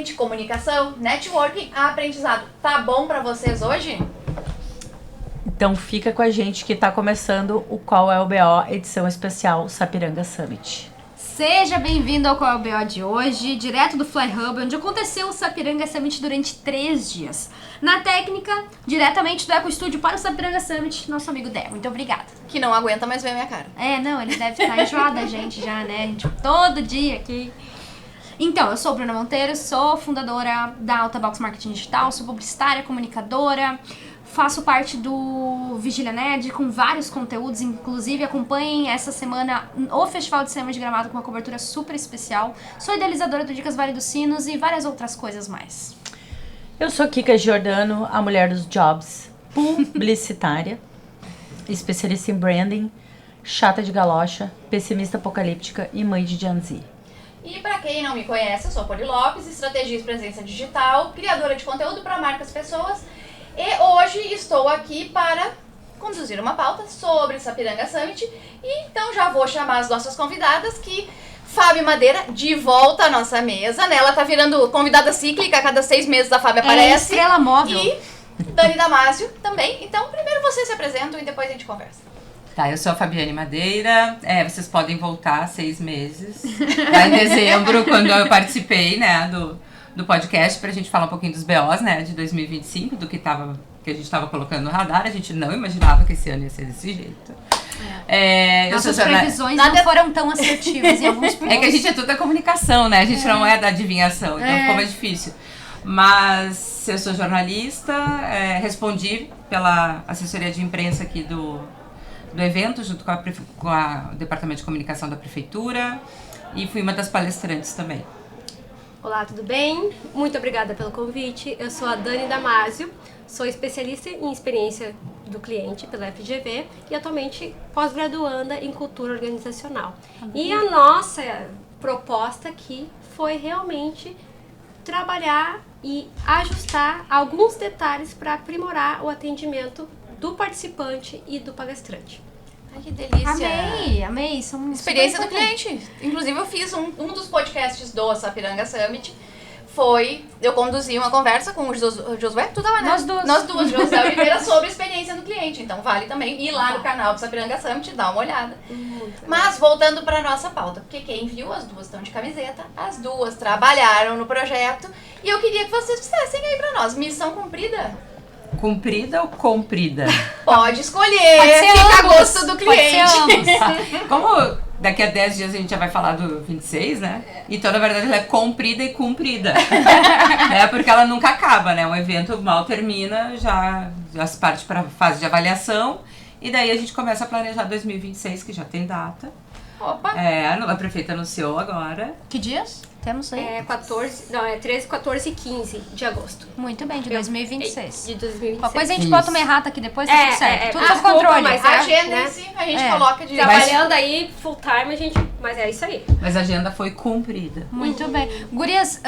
marketing, comunicação, networking, aprendizado. Tá bom pra vocês hoje? Então fica com a gente que tá começando o Qual é o BO, edição especial Sapiranga Summit. Seja bem-vindo ao Qual é o BO de hoje, direto do Fly Hub, onde aconteceu o Sapiranga Summit durante 3 dias. Na técnica, diretamente do Eco Studio para o Sapiranga Summit, nosso amigo Dé. Muito obrigada. Que não aguenta mais ver a minha cara. Não, ele deve estar enjoado da gente já, né? A gente todo dia aqui. Então, eu sou Bruna Monteiro, sou fundadora da Alta Box Marketing Digital, sou publicitária, comunicadora, faço parte do Vigília Nerd com vários conteúdos, inclusive acompanhem essa semana o Festival de Cinema de Gramado com uma cobertura super especial. Sou idealizadora do Dicas Vale dos Sinos e várias outras coisas mais. Eu sou Kika Giordano, a mulher dos jobs, publicitária, especialista em branding, chata de galocha, pessimista apocalíptica e mãe de Gen Z. E pra quem não me conhece, eu sou a Poli Lopes, estrategista e presença digital, criadora de conteúdo para marcas e pessoas. E hoje estou aqui para conduzir uma pauta sobre Sapiranga Summit. E então já vou chamar as nossas convidadas, que Fábio Madeira, de volta à nossa mesa, né? Ela tá virando convidada cíclica, a cada 6 meses a Fábio aparece. Estrela móvel. E Dani Damasio também. Então primeiro vocês se apresentam e depois a gente conversa. Tá, eu sou a Fabiane Madeira, vocês podem voltar 6 meses, lá em dezembro, quando eu participei, né, do podcast, pra gente falar um pouquinho dos BOs, né, de 2025, do que a gente tava colocando no radar. A gente não imaginava que esse ano ia ser desse jeito. Nossas previsões não foram tão assertivas em alguns pontos. É que a gente é tudo da comunicação, né, a gente não é da adivinhação, então ficou mais difícil. Mas eu sou jornalista, respondi pela assessoria de imprensa aqui do evento, junto com o Departamento de Comunicação da Prefeitura, e fui uma das palestrantes também. Olá, tudo bem? Muito obrigada pelo convite. Eu sou a Dani Damasio, sou especialista em experiência do cliente pela FGV e atualmente pós-graduanda em cultura organizacional. E a nossa proposta aqui foi realmente trabalhar e ajustar alguns detalhes para aprimorar o atendimento do participante e do palestrante. Ai, que delícia. Amei. Experiência do cliente. Inclusive eu fiz um dos podcasts do Sapiranga Summit. Eu conduzi uma conversa com o Josué, tu tava, né? Nós duas, Josué Oliveira, sobre experiência do cliente. Então vale também ir lá no canal do Sapiranga Summit e dar uma olhada. Mas voltando para nossa pauta, porque quem viu, as duas estão de camiseta, as duas trabalharam no projeto. E eu queria que vocês dissessem aí pra nós, missão cumprida? Cumprida ou comprida? Pode escolher, fica a gosto do cliente. Como daqui a 10 dias a gente já vai falar do 26, né? Então, na verdade, ela é comprida e cumprida. Porque ela nunca acaba, né? Um evento mal termina, já se parte para a fase de avaliação. E daí a gente começa a planejar 2026, que já tem data. Opa! A prefeita anunciou agora. Que dias? Temos aí? 13, 14 e 15 de agosto. Muito bem, de 2026. De 2026. Qualquer coisa a gente bota uma errata aqui depois, tá tudo certo. Tudo sob desculpa, controle. mas Agenda-se, a gente coloca de... Trabalhando aí full time, mas é isso aí. Mas a agenda foi cumprida. Muito bem. Gurias,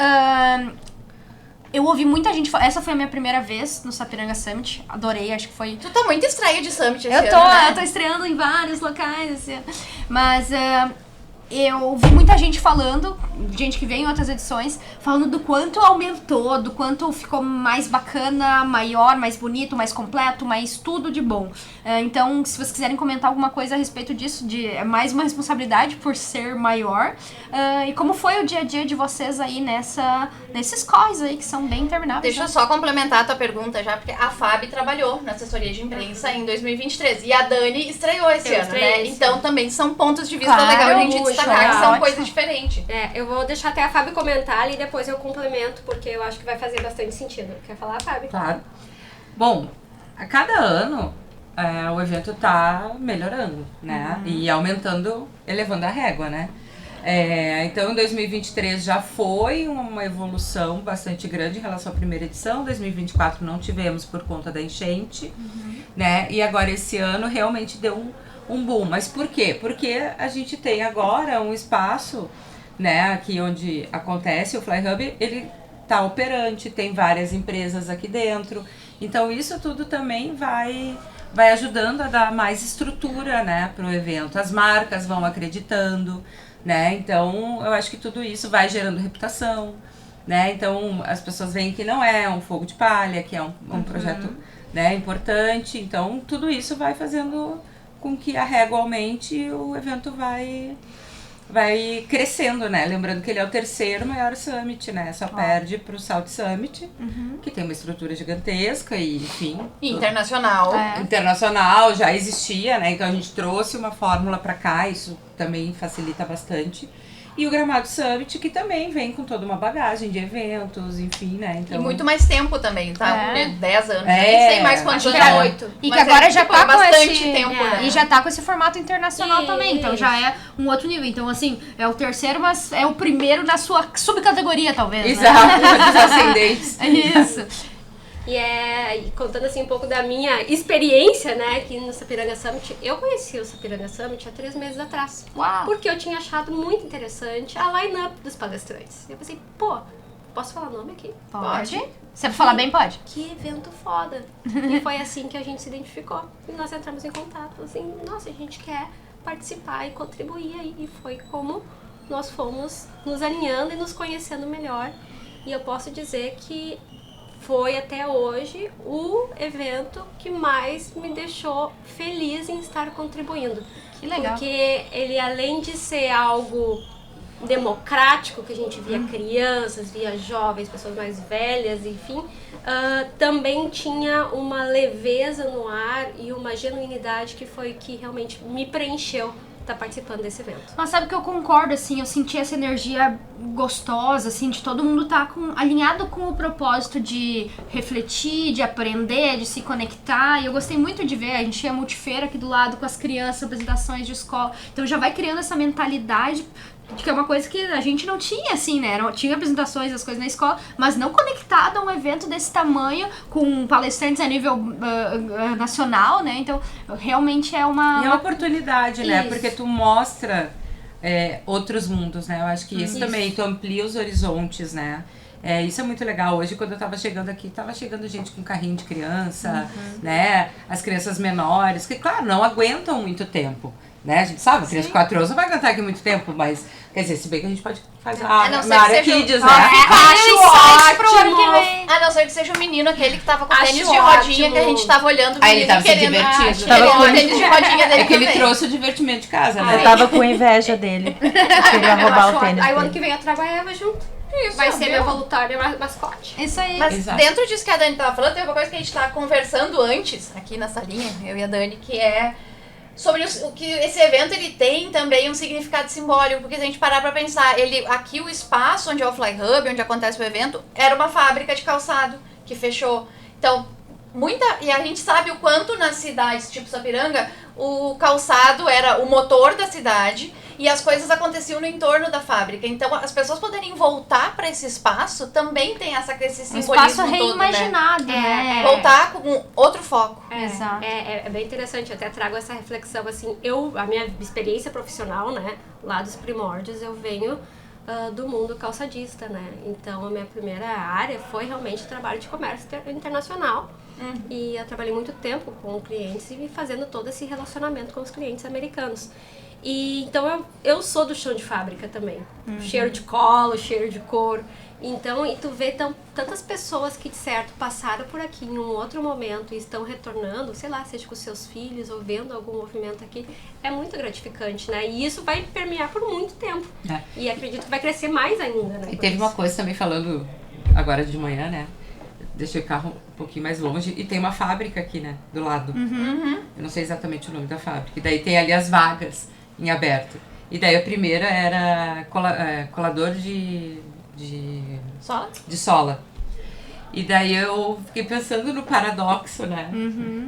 eu ouvi muita gente falar. Essa foi a minha primeira vez no Sapiranga Summit. Adorei, acho que foi. Tu tá muito estreia de Summit esse Eu ano, né? tô estreando em vários locais esse ano. Mas eu ouvi muita gente falando, gente que veio em outras edições, falando do quanto aumentou, do quanto ficou mais bacana, maior, mais bonito, mais completo, mais tudo de bom. Então, se vocês quiserem comentar alguma coisa a respeito disso, é mais uma responsabilidade por ser maior. E como foi o dia a dia de vocês aí nesses corres aí que são bem intermináveis. Deixa eu só complementar a tua pergunta já, porque a Fábio trabalhou na assessoria de imprensa em 2023 e a Dani estreou esse ano, né? Então também são pontos de vista legal a gente destacar, que são coisas diferentes. Eu vou deixar até a Fábio comentar ali e depois eu complemento, porque eu acho que vai fazer bastante sentido. Quer falar, Fábio? Claro. Bom, a cada ano o evento tá melhorando, né? E aumentando, elevando a régua, né? Então, em 2023 já foi uma evolução bastante grande em relação à primeira edição. 2024 não tivemos por conta da enchente, né? E agora esse ano realmente deu um boom. Mas por quê? Porque a gente tem agora um espaço, né, aqui onde acontece o Fly Hub, ele tá operante, tem várias empresas aqui dentro. Então, isso tudo também vai ajudando a dar mais estrutura, né, pro evento. As marcas vão acreditando, né? Então, eu acho que tudo isso vai gerando reputação, né? Então as pessoas veem que não é um fogo de palha, que é um projeto, né, importante. Então tudo isso vai fazendo com que a régua aumente e o evento vai crescendo, né? Lembrando que ele é o 3º maior summit, né? Só perde pro South Summit, que tem uma estrutura gigantesca e, enfim... Internacional. Internacional, já existia, né? Então a gente trouxe uma fórmula pra cá, isso também facilita bastante. E o Gramado Summit, que também vem com toda uma bagagem de eventos, enfim, né? Então... E muito mais tempo também, tá? 10 anos. É. Nem sei mais quantos anos. 8. E que agora já tá com bastante esse... tempo, né? E já tá com esse formato internacional Isso. também. Então já é um outro nível. Então, assim, é o 3º, mas é o primeiro na sua subcategoria, talvez, Exato, dos ascendentes. né? Isso. E contando assim um pouco da minha experiência, né, aqui no Sapiranga Summit, eu conheci o Sapiranga Summit há 3 meses atrás. Uau! Porque eu tinha achado muito interessante a line-up dos palestrantes. Eu pensei, pô, posso falar nome aqui? Pode? Você pra falar bem, pode? Que evento foda! E foi assim que a gente se identificou. E nós entramos em contato, assim, nossa, a gente quer participar e contribuir aí. E foi como nós fomos nos alinhando e nos conhecendo melhor. E eu posso dizer que foi até hoje o evento que mais me deixou feliz em estar contribuindo. Que legal. Porque ele, além de ser algo democrático, que a gente via crianças, via jovens, pessoas mais velhas, enfim, também tinha uma leveza no ar e uma genuinidade que foi que realmente me preencheu estar participando desse evento. Mas sabe que eu concordo, assim, eu senti essa energia gostosa, assim, de todo mundo estar alinhado com o propósito de refletir, de aprender, de se conectar. E eu gostei muito de ver, a gente tinha multifeira aqui do lado com as crianças, apresentações de escola. Então já vai criando essa mentalidade que é uma coisa que a gente não tinha, assim, né? Tinha apresentações, as coisas na escola, mas não conectado a um evento desse tamanho, com palestrantes a nível nacional, né? Então, realmente é uma... E é uma oportunidade, né? Isso. Porque tu mostra outros mundos, né? Eu acho que isso também, tu amplia os horizontes, né? Isso é muito legal. Hoje, quando eu tava chegando aqui, tava chegando gente com carrinho de criança, né? As crianças menores, que, claro, não aguentam muito tempo. Né? A gente sabe, criança de 4 anos não vai aguentar aqui muito tempo, mas quer dizer, se bem que a gente pode fazer na área Kids, né? Acho ótimo! A não ser que seja o menino aquele que tava com Acho tênis de rodinha ótimo. que a gente tava olhando. Aí ele tava se querendo, divertindo. Tava com o tênis de rodinha dele É que ele também. trouxe o divertimento de casa, né? Eu tava com inveja dele. Eu queria roubar o tênis Aí o ano dele. que vem eu trago a Eva junto. Isso, Vai ser viu? meu voluntário mascote. Isso aí. Mas Exato. dentro disso que a Dani tava falando, tem uma coisa que a gente tava conversando antes, aqui na salinha, eu e a Dani, que é sobre o que esse evento ele tem também um significado simbólico, porque se a gente parar pra pensar, aqui o espaço onde é o Fly Hub, onde acontece o evento, era uma fábrica de calçado que fechou. Então, e a gente sabe o quanto nas cidades tipo Sapiranga, o calçado era o motor da cidade e as coisas aconteciam no entorno da fábrica. Então, as pessoas poderem voltar para esse espaço também tem esse Um simbolismo espaço todo, né? reimaginado, né? Voltar com outro foco. Exato. É bem interessante, eu até trago essa reflexão, assim, a minha experiência profissional, né, lá dos primórdios, eu venho do mundo calçadista, né, então a minha primeira área foi realmente trabalho de comércio internacional, e eu trabalhei muito tempo com clientes e fazendo todo esse relacionamento com os clientes americanos. E então eu sou do chão de fábrica também, cheiro de colo, cheiro de couro. Então, e tu vê tantas pessoas que, de certo, passaram por aqui em um outro momento e estão retornando, sei lá, seja com seus filhos ou vendo algum movimento aqui, é muito gratificante, né? E isso vai permear por muito tempo. E acredito que vai crescer mais ainda, né? E teve uma coisa também falando agora de manhã, né? Deixei o carro um pouquinho mais longe e tem uma fábrica aqui, né? Do lado. Eu não sei exatamente o nome da fábrica. E daí tem ali as vagas em aberto. E daí a primeira era colador de sola. E daí eu fiquei pensando no paradoxo, né?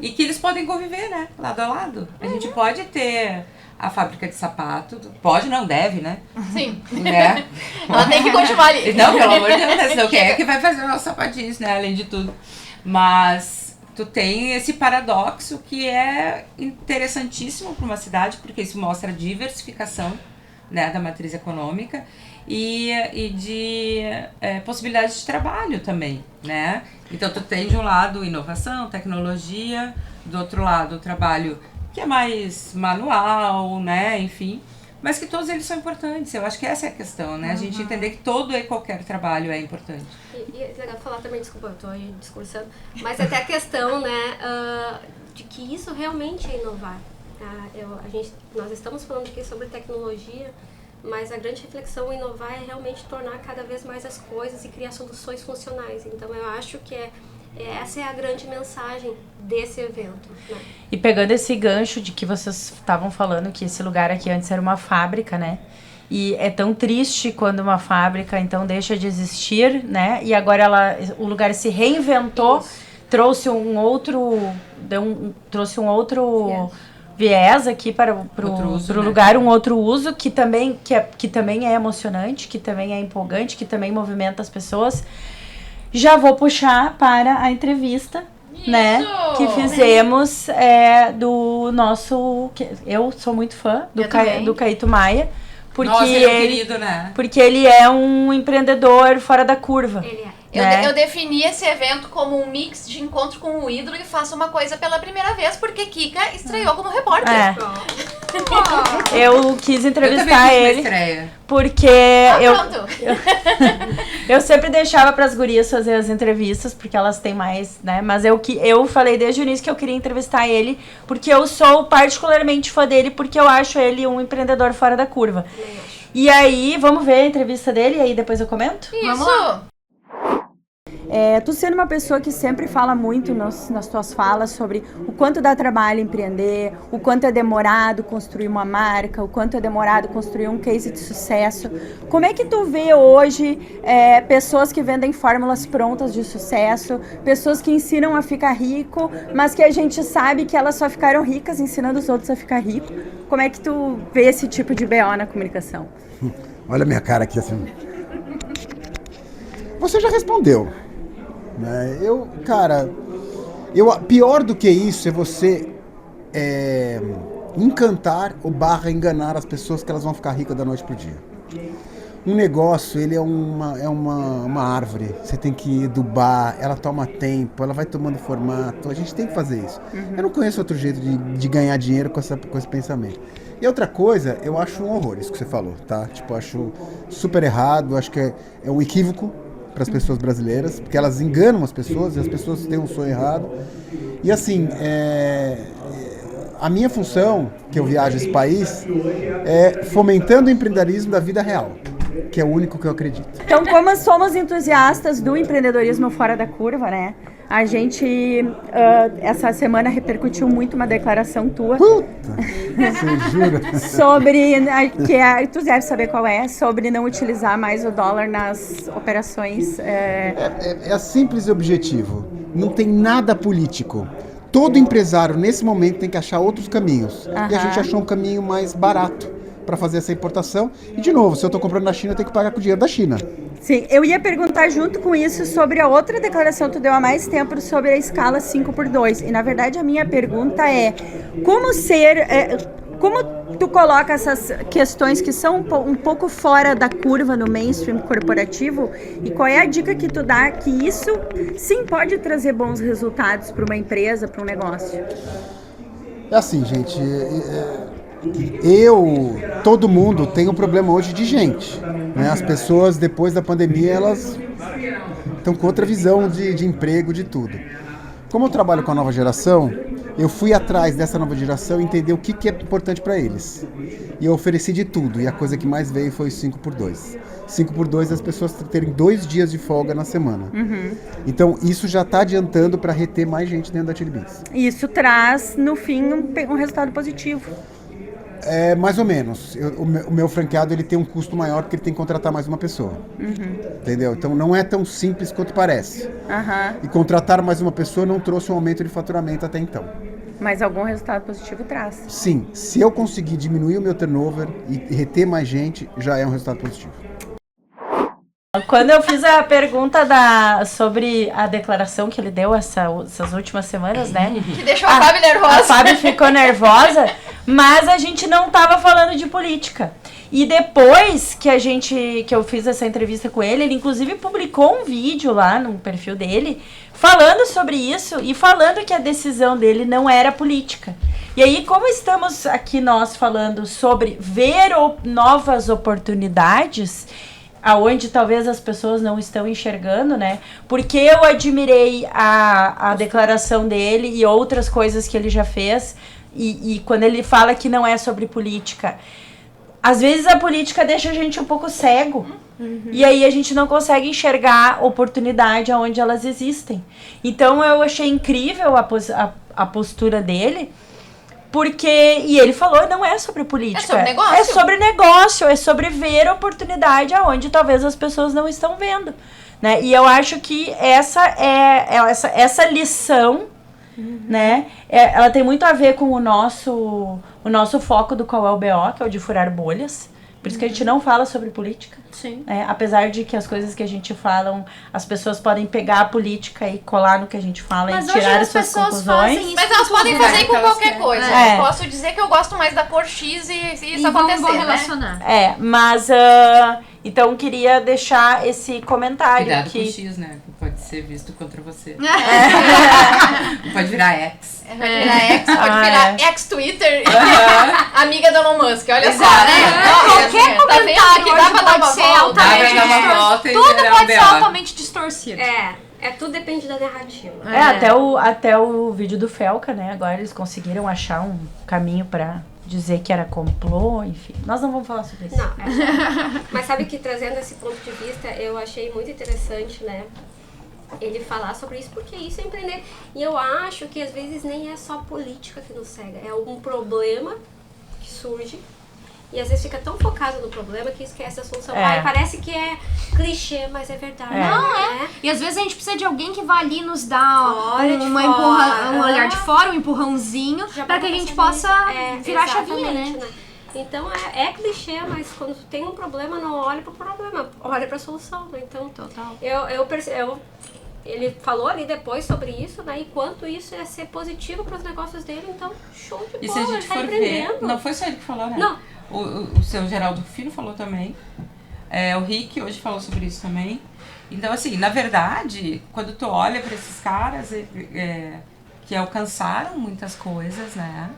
E que eles podem conviver, né? Lado a lado. A gente pode ter a fábrica de sapato, pode, não deve, né? Sim. Né? Ela tem que continuar ali. Não, pelo amor de Deus, né? Senão quem é que vai fazer os nossos sapatinhos, né? Além de tudo. Mas tu tem esse paradoxo que é interessantíssimo para uma cidade, porque isso mostra a diversificação, né, da matriz econômica e de possibilidades de trabalho também, né? Então tu tem de um lado inovação, tecnologia, do outro lado o trabalho que é mais manual, né, enfim, mas que todos eles são importantes. Eu acho que essa é a questão, né? A gente entender que todo e qualquer trabalho é importante. E é legal falar também, desculpa, eu tô aí discursando, mas até a questão, né, de que isso realmente é inovar. Nós estamos falando aqui sobre tecnologia, mas a grande reflexão em inovar é realmente tornar cada vez mais as coisas e criar soluções funcionais. Então eu acho que essa é a grande mensagem desse evento, né? E pegando esse gancho de que vocês estavam falando que esse lugar aqui antes era uma fábrica, né? E é tão triste quando uma fábrica então deixa de existir, né? E agora o lugar se reinventou, trouxe um outro viés aqui para o lugar, um outro uso que também é emocionante, que também é empolgante, que também movimenta as pessoas. Já vou puxar para a entrevista, né, que fizemos do nosso... Eu sou muito fã do Caíto Maia. Porque Nossa, ele é querido, né? Porque ele é um empreendedor fora da curva. Ele é. Eu defini esse evento como um mix de encontro com o ídolo e faço uma coisa pela primeira vez, porque Kika estreou como repórter. Eu quis entrevistar ele. Porque eu sempre deixava pras gurias fazer as entrevistas, porque elas têm mais, né? Mas eu falei desde o início que eu queria entrevistar ele, porque eu sou particularmente fã dele, porque eu acho ele um empreendedor fora da curva. E aí, vamos ver a entrevista dele e aí depois eu comento? Isso! Vamos lá. Tu sendo uma pessoa que sempre fala muito nas tuas falas sobre o quanto dá trabalho empreender, o quanto é demorado construir uma marca, o quanto é demorado construir um case de sucesso, como é que tu vê hoje pessoas que vendem fórmulas prontas de sucesso, pessoas que ensinam a ficar rico, mas que a gente sabe que elas só ficaram ricas ensinando os outros a ficar rico? Como é que tu vê esse tipo de BO na comunicação? Olha a minha cara aqui assim. Você já respondeu. Pior do que isso é você encantar ou enganar as pessoas que elas vão ficar ricas da noite pro dia. Um negócio, ele é uma árvore, você tem que adubar, ela toma tempo, ela vai tomando formato, a gente tem que fazer isso. Eu não conheço outro jeito de ganhar dinheiro com esse pensamento. E outra coisa, eu acho um horror isso que você falou, tá? Tipo, eu acho super errado, acho que é um equívoco para as pessoas brasileiras, porque elas enganam as pessoas e as pessoas têm um sonho errado. E assim, a minha função, que eu viajo esse país, é fomentando o empreendedorismo da vida real, que é o único que eu acredito. Então, como somos entusiastas do empreendedorismo fora da curva, né? A gente, essa semana, repercutiu muito uma declaração tua. Puta! Você jura? Sobre, tu deve saber qual é, sobre não utilizar mais o dólar nas operações. É simples e objetivo. Não tem nada político. Todo empresário, nesse momento, tem que achar outros caminhos. E a gente achou um caminho mais barato para fazer essa importação. E, de novo, se eu estou comprando na China, eu tenho que pagar com o dinheiro da China. Sim, eu ia perguntar junto com isso sobre a outra declaração que tu deu há mais tempo sobre a escala 5x2. E, na verdade, a minha pergunta é como tu coloca essas questões que são um pouco fora da curva no mainstream corporativo e qual é a dica que tu dá que isso sim pode trazer bons resultados para uma empresa, para um negócio? É assim, gente, todo mundo tem um problema hoje de gente, né? As pessoas depois da pandemia, elas estão com outra visão de emprego, de tudo. Como eu trabalho com a nova geração, eu fui atrás dessa nova geração e entender o que é importante para eles. E eu ofereci de tudo, e a coisa que mais veio foi 5x2. 5x2 é as pessoas terem 2 dias de folga na semana. Então, isso já está adiantando para reter mais gente dentro da Chili Beans. Isso traz, no fim, um resultado positivo. Mais ou menos. O meu franqueado ele tem um custo maior porque ele tem que contratar mais uma pessoa. Entendeu? Então não é tão simples quanto parece. E contratar mais uma pessoa não trouxe um aumento de faturamento até então. Mas algum resultado positivo traz. Sim. Se eu conseguir diminuir o meu turnover e reter mais gente, já é um resultado positivo. Quando eu fiz a pergunta sobre a declaração que ele deu essas últimas semanas, né? Que deixou a Fábio nervosa. A Fábio ficou nervosa, mas a gente não estava falando de política. E depois que eu fiz essa entrevista com ele inclusive publicou um vídeo lá no perfil dele, falando sobre isso e falando que a decisão dele não era política. E aí, como estamos aqui nós falando sobre ver novas oportunidades, aonde talvez as pessoas não estão enxergando, né? Porque eu admirei a declaração dele e outras coisas que ele já fez, e quando ele fala que não é sobre política, às vezes a política deixa a gente um pouco cego. E aí a gente não consegue enxergar oportunidade onde elas existem. Então eu achei incrível a postura dele, porque, e ele falou, não é sobre política. É sobre negócio. É sobre negócio, é sobre ver oportunidade aonde talvez as pessoas não estão vendo. Né? E eu acho que essa lição, né, ela tem muito a ver com o nosso foco do Qual é o BO, que é o de furar bolhas. Por isso que a gente não fala sobre política. Sim. Né? Apesar de que as coisas que a gente fala, as pessoas podem pegar a política e colar no que a gente fala e tirar as suas conclusões. Mas elas podem fazer com qualquer coisa. Eu posso dizer que eu gosto mais da cor X e isso acontecer, vão relacionar. né? Mas então queria deixar esse comentário. Cuidado que com o X, né? Que pode ser visto contra você. Pode virar X. Pode virar X, pode virar ex-Twitter. Amiga do Elon Musk, olha só, né? Qualquer comentário que dá pra dar uma volta. Tudo pode ser altamente distorcido. Tudo depende da narrativa. Até o vídeo do Felca, né? Agora eles conseguiram achar um caminho pra dizer que era complô, enfim. Nós não vamos falar sobre isso. Não, mas sabe que trazendo esse ponto de vista, eu achei muito interessante, né? Ele falar sobre isso, porque isso é empreender. E eu acho que às vezes nem é só política que nos cega, é algum problema que surge. E às vezes fica tão focado no problema que esquece a solução. Parece que é clichê, mas é verdade. Não, E às vezes a gente precisa de alguém que vá ali nos dar um olhar de fora, um empurrãozinho, para que a gente possa virar a chavinha, né? Então é clichê, mas quando tu tem um problema, não olha pro problema, olha pra solução. Né? Então, total. Ele falou ali depois sobre isso, né? E quanto isso ia ser positivo para os negócios dele, então show de bola. E se a gente for ver, não foi só ele que falou, né? Não. O seu Geraldo Filho falou também. O Rick hoje falou sobre isso também. Então, assim, na verdade, quando tu olha para esses caras que alcançaram muitas coisas, né?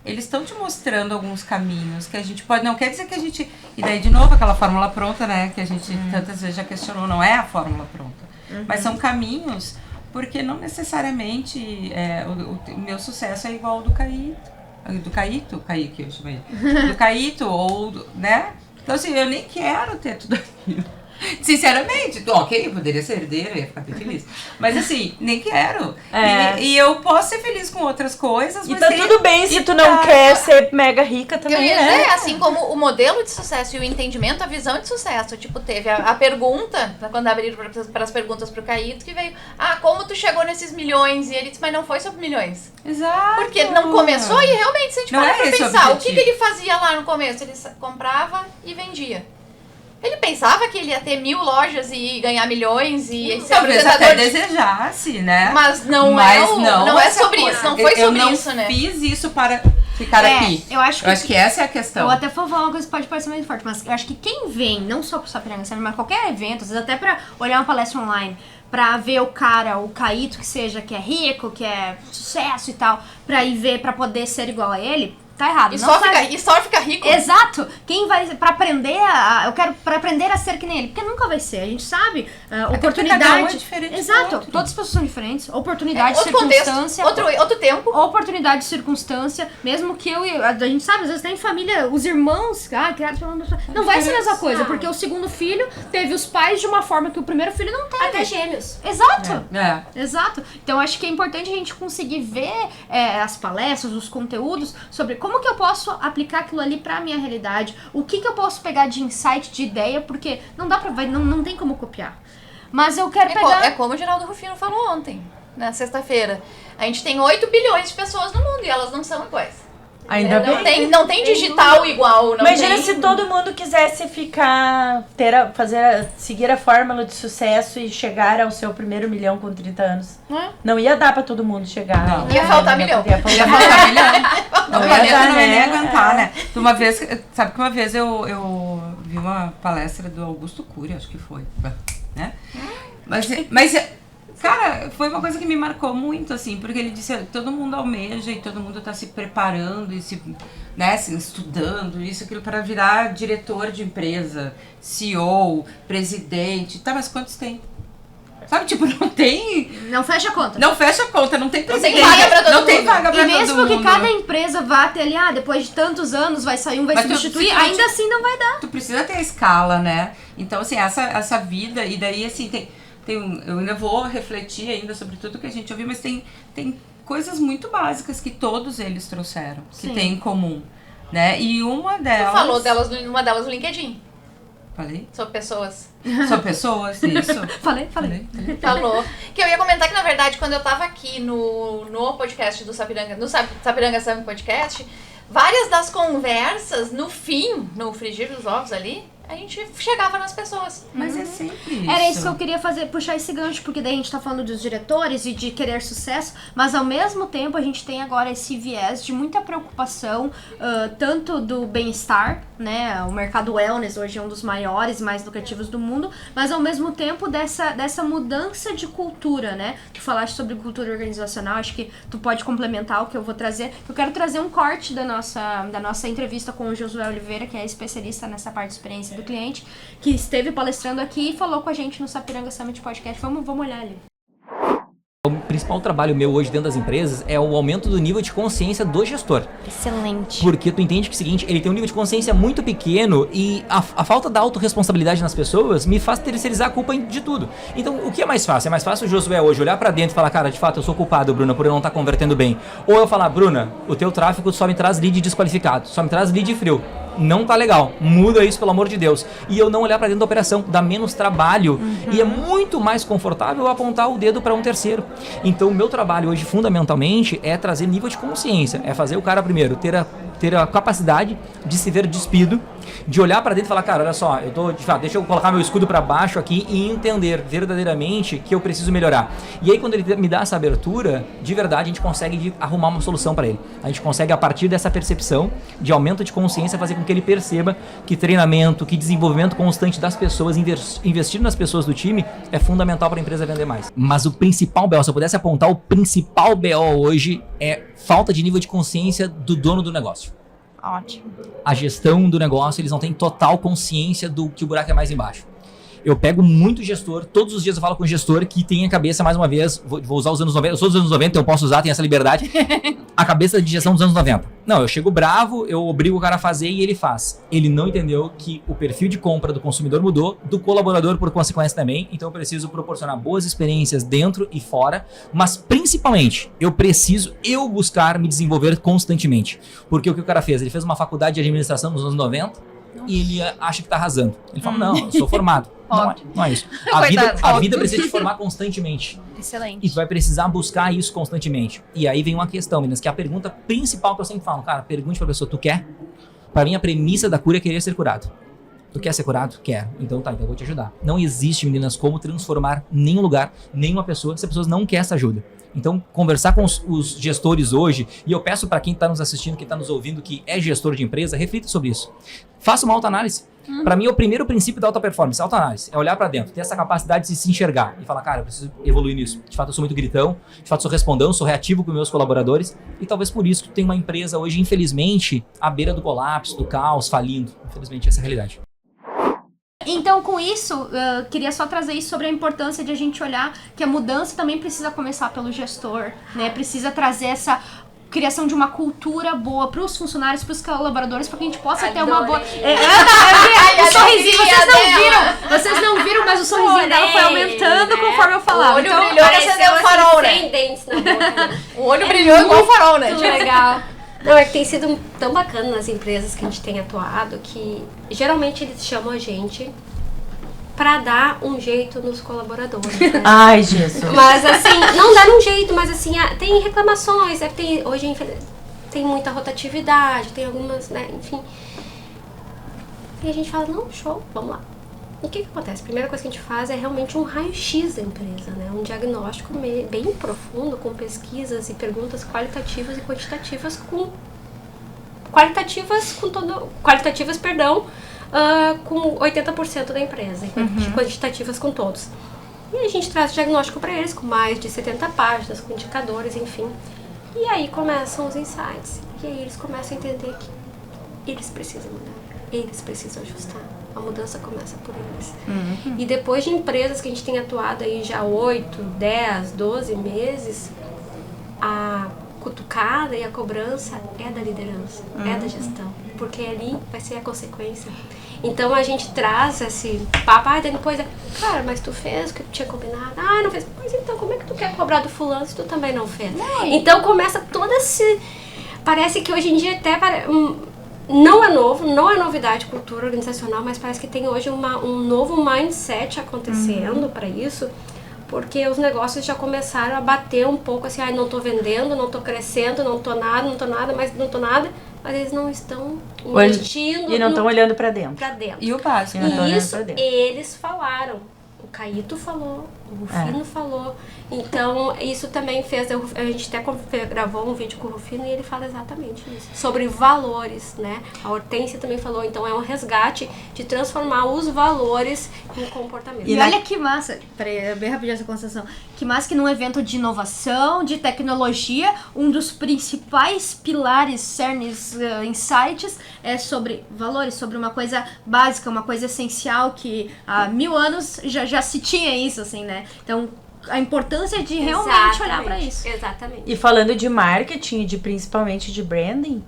Eles estão te mostrando alguns caminhos que a gente pode... Não quer dizer que a gente... E daí, de novo, aquela fórmula pronta, né? Que a gente tantas vezes já questionou. Não é a fórmula pronta. Mas são caminhos, porque não necessariamente o meu sucesso é igual ao do Kaique, eu chamei. Do Caíto, ou... né? Então, assim, eu nem quero ter tudo aquilo. Sinceramente, ok, poderia ser herdeira, ia ficar bem feliz. Mas assim, nem quero. E eu posso ser feliz com outras coisas. E tá tudo bem se tu não quer ser mega rica também, eu ia dizer, assim como o modelo de sucesso e o entendimento, a visão de sucesso. Tipo, teve a pergunta, quando abriram para as perguntas pro Caíto, que veio, como tu chegou nesses milhões? E ele disse, mas não foi sobre milhões. Exato. Porque não começou e realmente, se a gente parar pra pensar, o que ele fazia lá no começo? Ele comprava e vendia. Ele pensava que ele ia ter 1000 lojas e ganhar milhões e ser talvez até desejasse, né? Mas não é sobre isso, não foi sobre isso, né? Eu não fiz isso para ficar aqui. Eu acho que essa é a questão. Eu até vou falar uma coisa que pode parecer mais forte, mas eu acho que quem vem, não só pro Sapiranga Summit, mas qualquer evento, às vezes até pra olhar uma palestra online, pra ver o Caíto, que é rico, que é sucesso e tal, pra ir ver, pra poder ser igual a ele, tá errado. E só fica rico. Exato. Quem vai pra aprender eu quero pra aprender a ser que nem ele, porque nunca vai ser. A gente sabe, oportunidade. Cada um é diferente. Exato. Todas as pessoas são diferentes. Oportunidade, circunstância. Outro tempo. Oportunidade, circunstância. Mesmo que a gente sabe, às vezes tem família, os irmãos, criados pela mesma pessoa. Não vai ser a mesma coisa, porque o segundo filho teve os pais de uma forma que o primeiro filho não teve. Até gêmeos. Exato. Exato. Então acho que é importante a gente conseguir ver as palestras, os conteúdos sobre como que eu posso aplicar aquilo ali pra minha realidade, o que eu posso pegar de insight, de ideia, porque não dá pra, não tem como copiar. Mas eu quero pegar... É como o Geraldo Rufino falou ontem, na sexta-feira. A gente tem 8 bilhões de pessoas no mundo e elas não são iguais. Ainda bem. Não tem digital igual. Imagina se todo mundo quisesse seguir a fórmula de sucesso e chegar ao seu primeiro milhão com 30 anos. Não ia dar pra todo mundo chegar. Não. Ia faltar milhão. Ia faltar milhão. Não ia nem né? aguentar, né? Uma vez eu vi uma palestra do Augusto Cury, acho que foi, né? Mas cara, foi uma coisa que me marcou muito, assim, porque ele disse, todo mundo almeja e todo mundo tá se preparando e se estudando, isso, aquilo, para virar diretor de empresa, CEO, presidente, tá, mas quantos tem? Sabe, tipo, não tem... Não fecha a conta. Não fecha a conta, não tem presidente. Não tem vaga pra todo mundo. Não tem vaga pra todo mundo. E mesmo que cada empresa vá ter ali, depois de tantos anos vai sair um, vai substituir, ainda assim não vai dar. Tu precisa ter a escala, né? Então, assim, essa vida, e daí, assim, eu ainda vou refletir ainda sobre tudo que a gente ouviu, mas tem coisas muito básicas que todos eles trouxeram, que tem em comum, né? E uma delas... Tu falou uma delas no LinkedIn. Falei? Sobre pessoas. Sobre pessoas, isso. Falei. Falou. Que eu ia comentar que, na verdade, quando eu tava aqui no podcast do Sapiranga, no Sapiranga Summit Podcast, várias das conversas, no fim, no frigir dos ovos ali, a gente chegava nas pessoas. Mas é sempre isso. Era isso que eu queria puxar esse gancho, porque daí a gente tá falando dos diretores e de querer sucesso, mas ao mesmo tempo a gente tem agora esse viés de muita preocupação, tanto do bem-estar, né? O mercado wellness hoje é um dos maiores e mais lucrativos do mundo, mas ao mesmo tempo dessa mudança de cultura, né? Tu falaste sobre cultura organizacional, acho que tu pode complementar o que eu vou trazer. Eu quero trazer um corte da nossa entrevista com o Josué Oliveira, que é especialista nessa parte de experiência do cliente, que esteve palestrando aqui e falou com a gente no Sapiranga Summit Podcast. Vamos olhar ali. O principal trabalho meu hoje dentro das empresas é o aumento do nível de consciência do gestor. Excelente. Porque tu entende que é o seguinte, ele tem um nível de consciência muito pequeno e a falta da autorresponsabilidade nas pessoas me faz terceirizar a culpa de tudo. Então, o que é mais fácil? É mais fácil o Josué hoje olhar pra dentro e falar, cara, de fato, eu sou culpado, Bruna, por eu não estar convertendo bem. Ou eu falar, Bruna, o teu tráfego só me traz lead desqualificado, só me traz lead frio. Não tá legal, muda isso pelo amor de Deus. E eu não olhar pra dentro da operação, dá menos trabalho e é muito mais confortável apontar o dedo pra um terceiro. Então o meu trabalho hoje fundamentalmente é trazer nível de consciência, é fazer o cara primeiro ter a capacidade de se ver despido, de olhar pra dentro e falar, cara, olha só, deixa eu colocar meu escudo pra baixo aqui e entender verdadeiramente que eu preciso melhorar. E aí quando ele me dá essa abertura, de verdade a gente consegue arrumar uma solução pra ele. A gente consegue, a partir dessa percepção de aumento de consciência, fazer com que ele perceba que treinamento, que desenvolvimento constante das pessoas, investir nas pessoas do time é fundamental para a empresa vender mais. Mas o principal BO, se eu pudesse apontar, o principal BO hoje é falta de nível de consciência do dono do negócio. Ótimo. A gestão do negócio, eles não têm total consciência do que o buraco é mais embaixo. Eu pego muito gestor, todos os dias eu falo com o gestor que tem a cabeça, mais uma vez, vou usar os anos 90, eu sou dos anos 90, eu posso usar, tenho essa liberdade, a cabeça de gestão dos anos 90. Não, eu chego bravo, eu obrigo o cara a fazer e ele faz. Ele não entendeu que o perfil de compra do consumidor mudou, do colaborador por consequência também, então eu preciso proporcionar boas experiências dentro e fora, mas principalmente, eu preciso buscar me desenvolver constantemente. Porque o que o cara fez? Ele fez uma faculdade de administração nos anos 90, e ele acha que tá arrasando. Ele fala, não, eu sou formado. Não é isso. A vida precisa te formar constantemente. Excelente. E tu vai precisar buscar isso constantemente. E aí vem uma questão, meninas, que é a pergunta principal que eu sempre falo. Cara, pergunte pra pessoa, tu quer? Pra mim, a premissa da cura é querer ser curado. Tu quer ser curado? Quero. Então tá, então eu vou te ajudar. Não existe, meninas, como transformar nenhum lugar, nenhuma pessoa, se a pessoa não quer essa ajuda. Então, conversar com os gestores hoje, e eu peço para quem está nos assistindo, quem está nos ouvindo, que é gestor de empresa, reflita sobre isso. Faça uma autoanálise. Para mim, é o primeiro princípio da alta performance, autoanálise. É olhar para dentro, ter essa capacidade de se enxergar e falar, cara, eu preciso evoluir nisso. De fato, eu sou muito gritão, de fato, sou respondão, sou reativo com meus colaboradores, e talvez por isso que tu tem uma empresa hoje, infelizmente, à beira do colapso, do caos, falindo. Infelizmente, essa é a realidade. Então, com isso, queria só trazer isso sobre a importância de a gente olhar que a mudança também precisa começar pelo gestor, né? Precisa trazer essa criação de uma cultura boa para os funcionários, para os colaboradores, para que a gente possa ter uma boa... O sorrisinho, vocês não viram, mas o sorrisinho dela foi aumentando conforme eu falava. O olho brilhou e acendeu o farol, né? Sem dentes na boca. O olho brilhou igual o farol, né? Muito legal. Não, é que tem sido tão bacana nas empresas que a gente tem atuado que geralmente eles chamam a gente pra dar um jeito nos colaboradores. Né? Ai, Jesus. Mas assim, não dar um jeito, mas assim, tem reclamações, hoje tem muita rotatividade, tem algumas, né, enfim. E a gente fala, não, show, vamos lá. E o que acontece? A primeira coisa que a gente faz é realmente um raio-x da empresa, né? Um diagnóstico bem profundo, com pesquisas e perguntas qualitativas e quantitativas com 80% da empresa, e quantitativas com todos. E a gente traz o diagnóstico para eles com mais de 70 páginas, com indicadores, enfim. E aí começam os insights. E aí eles começam a entender que eles precisam mudar, eles precisam ajustar. A mudança começa por eles. E depois de empresas que a gente tem atuado aí já 8, 10, 12 meses, a cutucada e a cobrança é da liderança, é da gestão. Porque ali vai ser a consequência. Então a gente traz esse papo, depois, cara, mas tu fez o que tu tinha combinado? Não fez. Mas então como é que tu quer cobrar do fulano se tu também não fez? Então começa todo esse... Parece que hoje em dia até... Não é novo, não é novidade cultura organizacional, mas parece que tem hoje um novo mindset acontecendo para isso, porque os negócios já começaram a bater um pouco assim, não tô vendendo, não tô crescendo, não tô nada, mas eles não estão investindo. E não estão olhando para dentro. E o básico. E isso eles falaram. O Caíto falou, o Rufino falou. Então, isso também fez... A gente até gravou um vídeo com o Rufino e ele fala exatamente isso. Sobre valores, né? A Hortência também falou. Então, é um resgate de transformar os valores em comportamento. E olha que massa... Peraí, bem rapidinho essa conversação. Que massa que num evento de inovação, de tecnologia, um dos principais pilares, cernes, insights, é sobre valores, sobre uma coisa básica, uma coisa essencial que há 1000 anos já se tinha isso, assim, né? Então, a importância de realmente olhar para isso. Exatamente. E falando de marketing e principalmente de branding,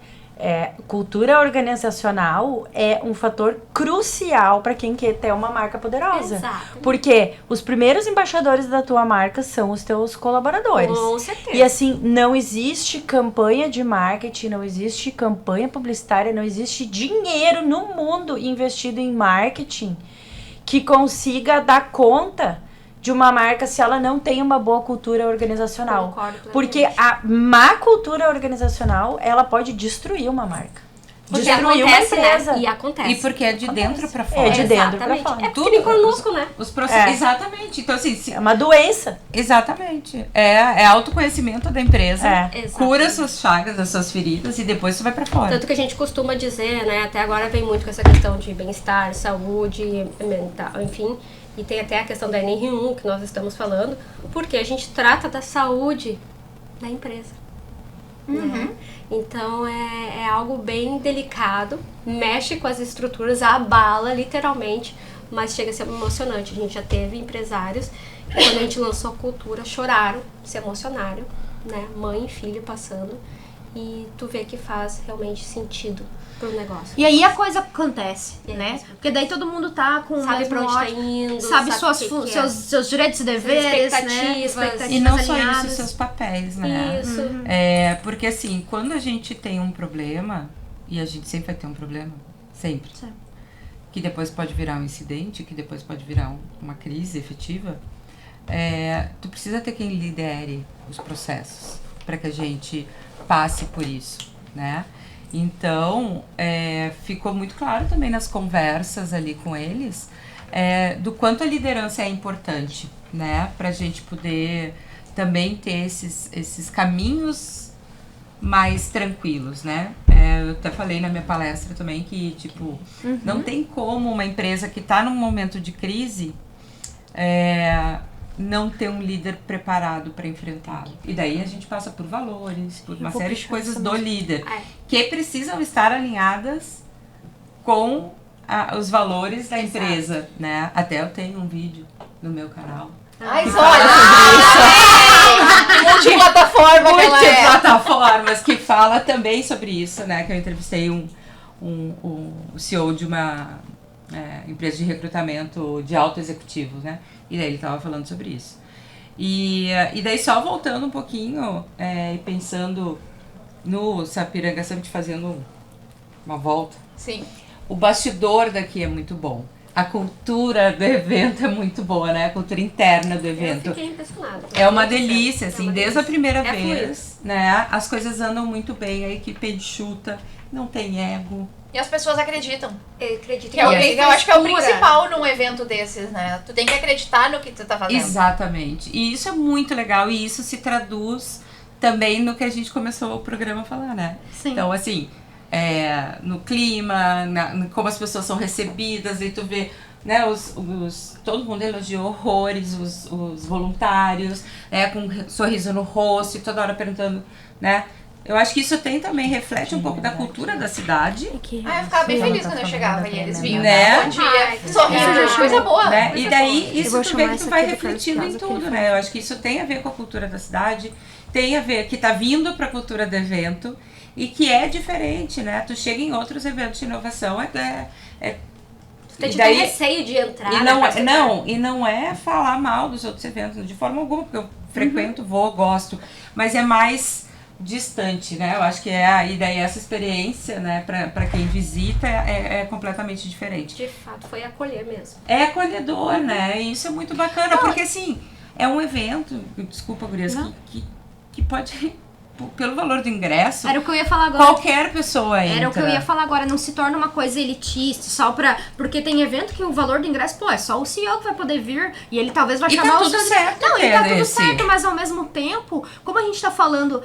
cultura organizacional é um fator crucial para quem quer ter uma marca poderosa. Exato. Porque os primeiros embaixadores da tua marca são os teus colaboradores. Com certeza. E assim, não existe campanha de marketing, não existe campanha publicitária, não existe dinheiro no mundo investido em marketing que consiga dar conta de uma marca se ela não tem uma boa cultura organizacional. Concordo, porque a má cultura organizacional, ela pode destruir uma marca. Porque destruir acontece, uma empresa. Né? E acontece. E porque é de dentro pra fora. É de dentro pra fora. É tudo conosco, né? Os processos. Exatamente. Então, assim, é uma doença. Exatamente. É autoconhecimento da empresa. Cura suas chagas, as suas feridas e depois você vai pra fora. Tanto que a gente costuma dizer, né? Até agora vem muito com essa questão de bem-estar, saúde mental, enfim. E tem até a questão da NR1 que nós estamos falando, porque a gente trata da saúde da empresa. Né? Então é algo bem delicado, mexe com as estruturas, abala literalmente, mas chega a ser emocionante. A gente já teve empresários que quando a gente lançou a cultura choraram, se emocionaram, né? Mãe e filho passando, e tu vê que faz realmente sentido pro negócio. E aí a coisa acontece, né? Porque daí todo mundo tá com sabe pra onde tá indo, sabe seus direitos e deveres, né? E não só isso, seus papéis, né? Isso. Porque assim, quando a gente tem um problema, e a gente sempre vai ter um problema, sempre. Que depois pode virar um incidente, que depois pode virar uma crise efetiva, tu precisa ter quem lidere os processos para que a gente passe por isso, né? Então, ficou muito claro também nas conversas ali com eles do quanto a liderança é importante, né? Pra gente poder também ter esses caminhos mais tranquilos, né? Eu até falei na minha palestra também que, tipo, não tem como uma empresa que tá num momento de crise não ter um líder preparado para enfrentá-lo. E daí a gente passa por valores, por uma série de coisas do líder que precisam estar alinhadas com os valores da empresa, né? Até eu tenho um vídeo no meu canal. Multiplataformas que fala também sobre isso, né? Que eu entrevistei o CEO de uma empresa de recrutamento de alto executivo, né? E daí ele tava falando sobre isso. E daí só voltando um pouquinho e pensando no Sapiranga Summit, fazendo uma volta. Sim. O bastidor daqui é muito bom. A cultura do evento é muito boa, né? A cultura interna do evento. Eu fiquei impressionada. É uma delícia, assim, desde a primeira É vez, né? As coisas andam muito bem, a equipe enxuta, não tem ego. E as pessoas acreditam. Eu acredito Que eu acho que é o frescura. principal num evento desses, né? Tu tem que acreditar no que tu tá fazendo. Exatamente. E isso é muito legal e isso se traduz também no que a gente começou o programa a falar, né? Sim. Então, assim, no clima, como as pessoas são recebidas, e tu vê, né, todo mundo elogiou horrores, os voluntários, com um sorriso no rosto e toda hora perguntando, né? Eu acho que isso também reflete um pouco da cultura da cidade. Eu ficava bem feliz quando eu chegava e eles vinham. Né? Bom dia, sorrindo, coisa boa. Né? Coisa E daí, boa. isso tu vê que tu vai refletindo em tudo, né? Eu acho que isso tem a ver com a cultura da cidade, tem a ver que tá vindo pra cultura do evento e que é diferente, né? Tu chega em outros eventos de inovação, Tem tipo receio de entrar. E não é falar mal dos outros eventos, de forma alguma, porque eu frequento, vou, gosto, mas é mais distante, né? Eu acho que e daí essa experiência, né, pra quem visita é completamente diferente. De fato, foi acolher mesmo. É acolhedor, né? E isso é muito bacana, porque assim, é um evento, desculpa, gurias, que pode, pelo valor do ingresso, Era o que eu ia falar agora. qualquer pessoa entra. Era o que eu ia falar agora, não se torna uma coisa elitista, só porque tem evento que o valor do ingresso, é só o CEO que vai poder vir e ele talvez vai E chamar tá o tudo seu... certo. Não, e tá tudo esse. certo, mas ao mesmo tempo, como a gente tá falando,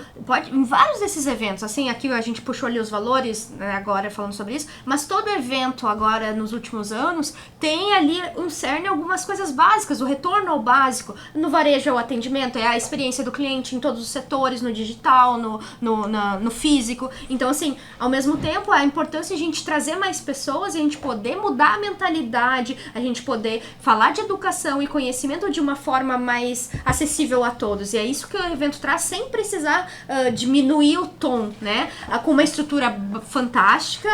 em vários desses eventos, assim, aqui a gente puxou ali os valores, né, agora falando sobre isso, mas todo evento agora, nos últimos anos, tem ali um cerne algumas coisas básicas, o retorno ao básico. No varejo é o atendimento, é a experiência do cliente em todos os setores, no digital, no físico. Então, assim, ao mesmo tempo, a importância de a gente trazer mais pessoas, a gente poder mudar a mentalidade, a gente poder falar de educação e conhecimento de uma forma mais acessível a todos. E é isso que o evento traz, sem precisar diminuir o tom, né? Com uma estrutura fantástica,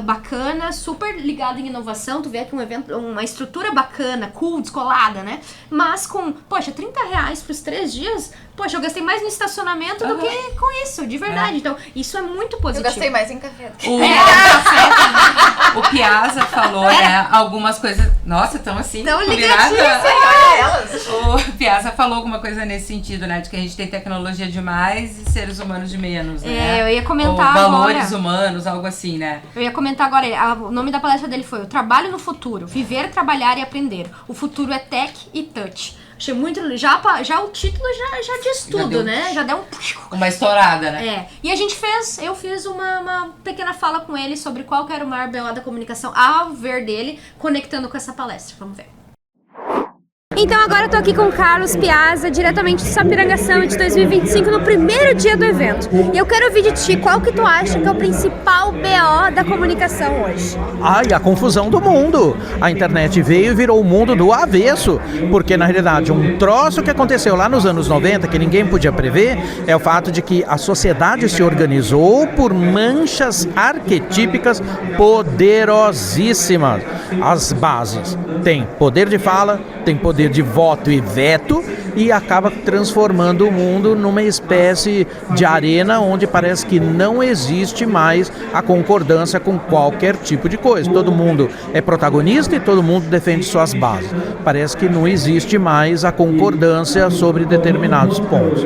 bacana, super ligada em inovação. Tu vê aqui um evento, uma estrutura bacana, cool, descolada, né? Mas com, poxa, R$30 pros 3 dias... Poxa, eu gastei mais no estacionamento do que com isso, de verdade. Então, isso é muito positivo. Eu gastei mais em café. O Piazza falou, né, algumas coisas... Nossa, estão assim, ligadinhas, olha elas. O Piazza falou alguma coisa nesse sentido, né, de que a gente tem tecnologia demais e seres humanos de menos, né? Eu ia comentar ou valores agora. humanos, algo assim, né? Eu ia comentar agora, o nome da palestra dele foi O Trabalho no Futuro, Viver, Trabalhar e Aprender. O futuro é tech e touch. Achei muito... Já o título já diz tudo, né? Já deu uma estourada, né? E a gente eu fiz uma pequena fala com ele sobre qual que era o maior BO da comunicação ao ver dele, conectando com essa palestra. Vamos ver. Então agora eu tô aqui com o Carlos Piazza, diretamente do Sapiranga Summit 2025, no primeiro dia do evento. E eu quero ouvir de ti, qual que tu acha que é o principal BO da comunicação hoje? A confusão do mundo. A internet veio e virou o mundo do avesso, porque na realidade um troço que aconteceu lá nos anos 90, que ninguém podia prever, é o fato de que a sociedade se organizou por manchas arquetípicas poderosíssimas. As bases têm poder de fala, tem poder de voto e veto e acaba transformando o mundo numa espécie de arena onde parece que não existe mais a concordância com qualquer tipo de coisa. Todo mundo é protagonista e todo mundo defende suas bases. Parece que não existe mais a concordância sobre determinados pontos.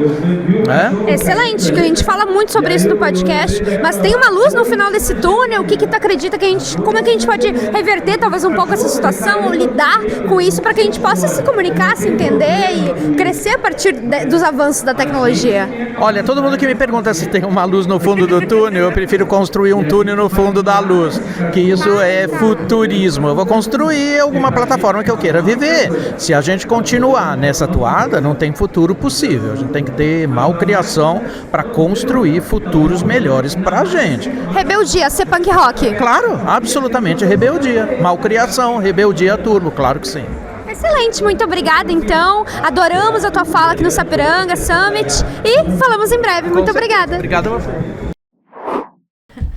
Excelente, que a gente fala muito sobre isso no podcast, mas tem uma luz no final desse túnel. O que tu acredita como é que a gente pode reverter talvez um pouco essa situação ou lidar com isso para que a gente possa se comunicar, se entender e crescer a partir dos avanços da tecnologia? Olha, todo mundo que me pergunta se tem uma luz no fundo do túnel, eu prefiro construir um túnel no fundo da luz, que isso é futurismo. Eu vou construir alguma plataforma que eu queira viver. Se a gente continuar nessa toada, não tem futuro possível. A gente tem que ter malcriação para construir futuros melhores pra gente. Rebeldia, ser punk rock. Claro, absolutamente rebeldia. Malcriação, rebeldia turbo, claro que sim. Excelente, muito obrigada então. Adoramos a tua fala aqui no Sapiranga Summit e falamos em breve. Muito obrigada. Obrigado a você.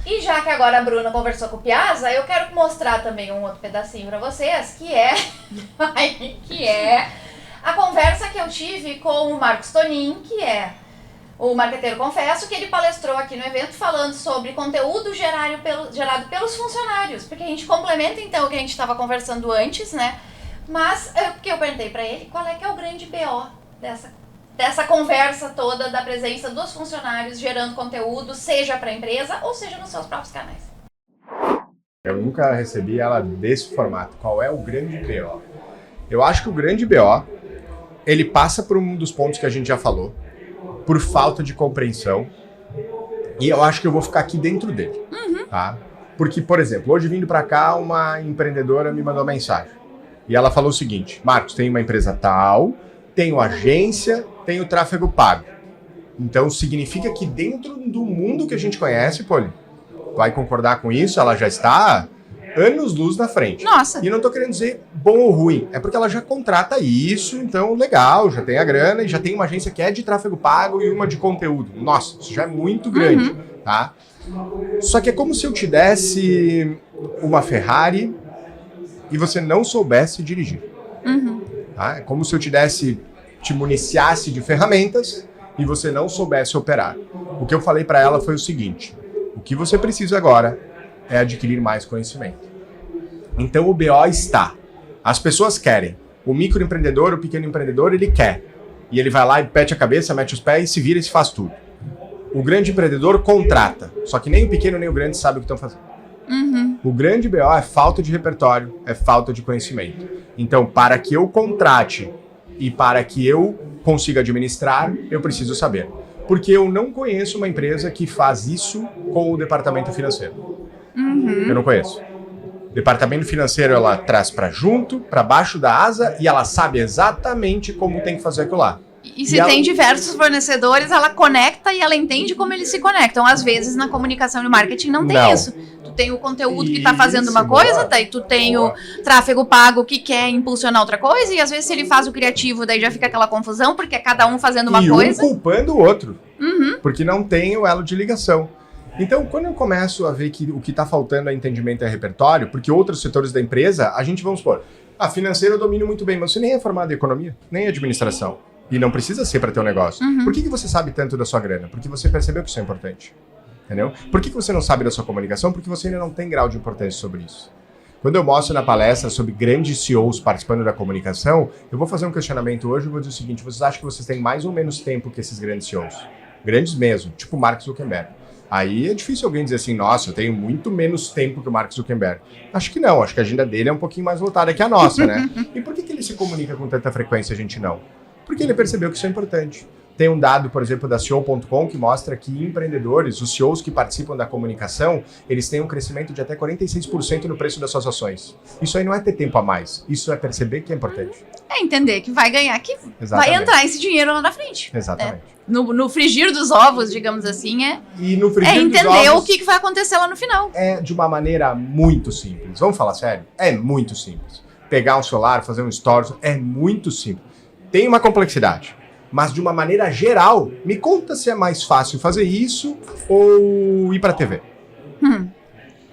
E já que agora a Bruna conversou com o Piazza, eu quero mostrar também um outro pedacinho pra vocês, que é a conversa que eu tive com o Marcos Tonin, que é o Marqueteiro Confesso, que ele palestrou aqui no evento falando sobre conteúdo gerado pelos funcionários, porque a gente complementa então o que a gente estava conversando antes, né? Mas porque eu perguntei para ele qual é que é o grande BO dessa conversa toda da presença dos funcionários gerando conteúdo, seja para a empresa ou seja nos seus próprios canais. Eu nunca recebi ela desse formato. Qual é o grande BO? Eu acho que o grande BO, ele passa por um dos pontos que a gente já falou, por falta de compreensão, e eu acho que eu vou ficar aqui dentro dele, tá? Porque, por exemplo, hoje vindo pra cá, uma empreendedora me mandou mensagem, e ela falou o seguinte: Marcos, tem uma empresa tal, tenho agência, tenho tráfego pago. Então significa que dentro do mundo que a gente conhece, Poli, vai concordar com isso, ela já está anos-luz na frente. Nossa! E não tô querendo dizer bom ou ruim, é porque ela já contrata isso, então legal, já tem a grana e já tem uma agência que é de tráfego pago e uma de conteúdo. Nossa, isso já é muito grande, tá? Só que é como se eu te desse uma Ferrari e você não soubesse dirigir. Tá? É como se eu te municiasse de ferramentas e você não soubesse operar. O que eu falei para ela foi o seguinte: o que você precisa agora é adquirir mais conhecimento. Então o BO está. As pessoas querem. O microempreendedor, o pequeno empreendedor, ele quer. E ele vai lá e pete a cabeça, mete os pés, se vira e se faz tudo. O grande empreendedor contrata. Só que nem o pequeno nem o grande sabe o que estão fazendo. O grande BO é falta de repertório, é falta de conhecimento. Então, para que eu contrate e para que eu consiga administrar, eu preciso saber. Porque eu não conheço uma empresa que faz isso com o departamento financeiro. Eu não conheço. O departamento financeiro, ela traz para junto, para baixo da asa, e ela sabe exatamente como tem que fazer aquilo lá. E se tem diversos fornecedores, ela conecta e ela entende como eles se conectam. Às vezes, na comunicação e no marketing não tem isso. Tu tem o conteúdo que tá fazendo uma coisa, daí tu tem o tráfego pago que quer impulsionar outra coisa, e às vezes se ele faz o criativo, daí já fica aquela confusão, porque é cada um fazendo uma coisa. E um culpando o outro, porque não tem o elo de ligação. Então, quando eu começo a ver que o que está faltando é entendimento e repertório, porque outros setores da empresa, a gente, vamos supor, financeiro eu domino muito bem, mas você nem é formado em economia, nem em administração. E não precisa ser para ter um negócio. Por que você sabe tanto da sua grana? Porque você percebeu que isso é importante. Entendeu? Por que você não sabe da sua comunicação? Porque você ainda não tem grau de importância sobre isso. Quando eu mostro na palestra sobre grandes CEOs participando da comunicação, eu vou fazer um questionamento hoje e vou dizer o seguinte: vocês acham que vocês têm mais ou menos tempo que esses grandes CEOs? Grandes mesmo, tipo Mark Zuckerberg. Aí é difícil alguém dizer assim: nossa, eu tenho muito menos tempo que o Mark Zuckerberg. Acho que não, acho que a agenda dele é um pouquinho mais lotada que a nossa, né? E por que ele se comunica com tanta frequência e a gente não? Porque ele percebeu que isso é importante. Tem um dado, por exemplo, da CEO.com que mostra que empreendedores, os CEOs que participam da comunicação, eles têm um crescimento de até 46% no preço das suas ações. Isso aí não é ter tempo a mais, isso é perceber que é importante. É entender que vai ganhar, que vai entrar esse dinheiro lá na frente. Exatamente. No frigir dos ovos, digamos assim, e no frigir entender dos ovos, o que vai acontecer lá no final. É de uma maneira muito simples. Vamos falar sério? É muito simples. Pegar um celular, fazer um stories, é muito simples. Tem uma complexidade, mas de uma maneira geral, me conta se é mais fácil fazer isso ou ir pra TV.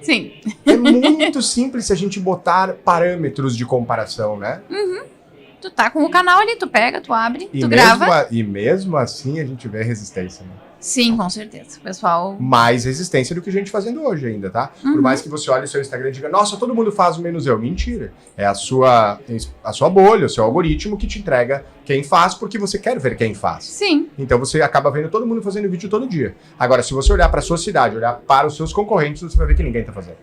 Sim. É muito simples se a gente botar parâmetros de comparação, né? Tu tá com o canal ali, tu pega, tu abre, tu grava. E mesmo assim a gente vê resistência, né? Sim, com certeza. Pessoal... Mais resistência do que a gente fazendo hoje ainda, tá? Por mais que você olhe o seu Instagram e diga: nossa, todo mundo faz menos eu. Mentira. É a sua bolha, o seu algoritmo que te entrega quem faz, porque você quer ver quem faz. Sim. Então você acaba vendo todo mundo fazendo vídeo todo dia. Agora, se você olhar para a sua cidade, olhar para os seus concorrentes, você vai ver que ninguém tá fazendo.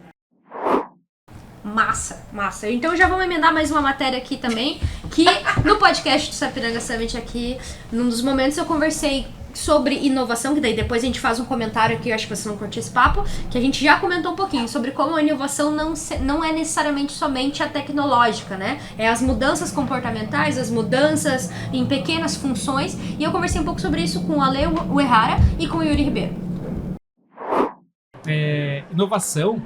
Massa. Então já vamos emendar mais uma matéria aqui também, que no podcast do Sapiranga Summit aqui, num dos momentos eu conversei sobre inovação, que daí depois a gente faz um comentário aqui, eu acho que você não curtiu esse papo, que a gente já comentou um pouquinho sobre como a inovação não é necessariamente somente a tecnológica, né? É as mudanças comportamentais, as mudanças em pequenas funções, e eu conversei um pouco sobre isso com o Ale Uehara e com o Yuri Ribeiro. Inovação,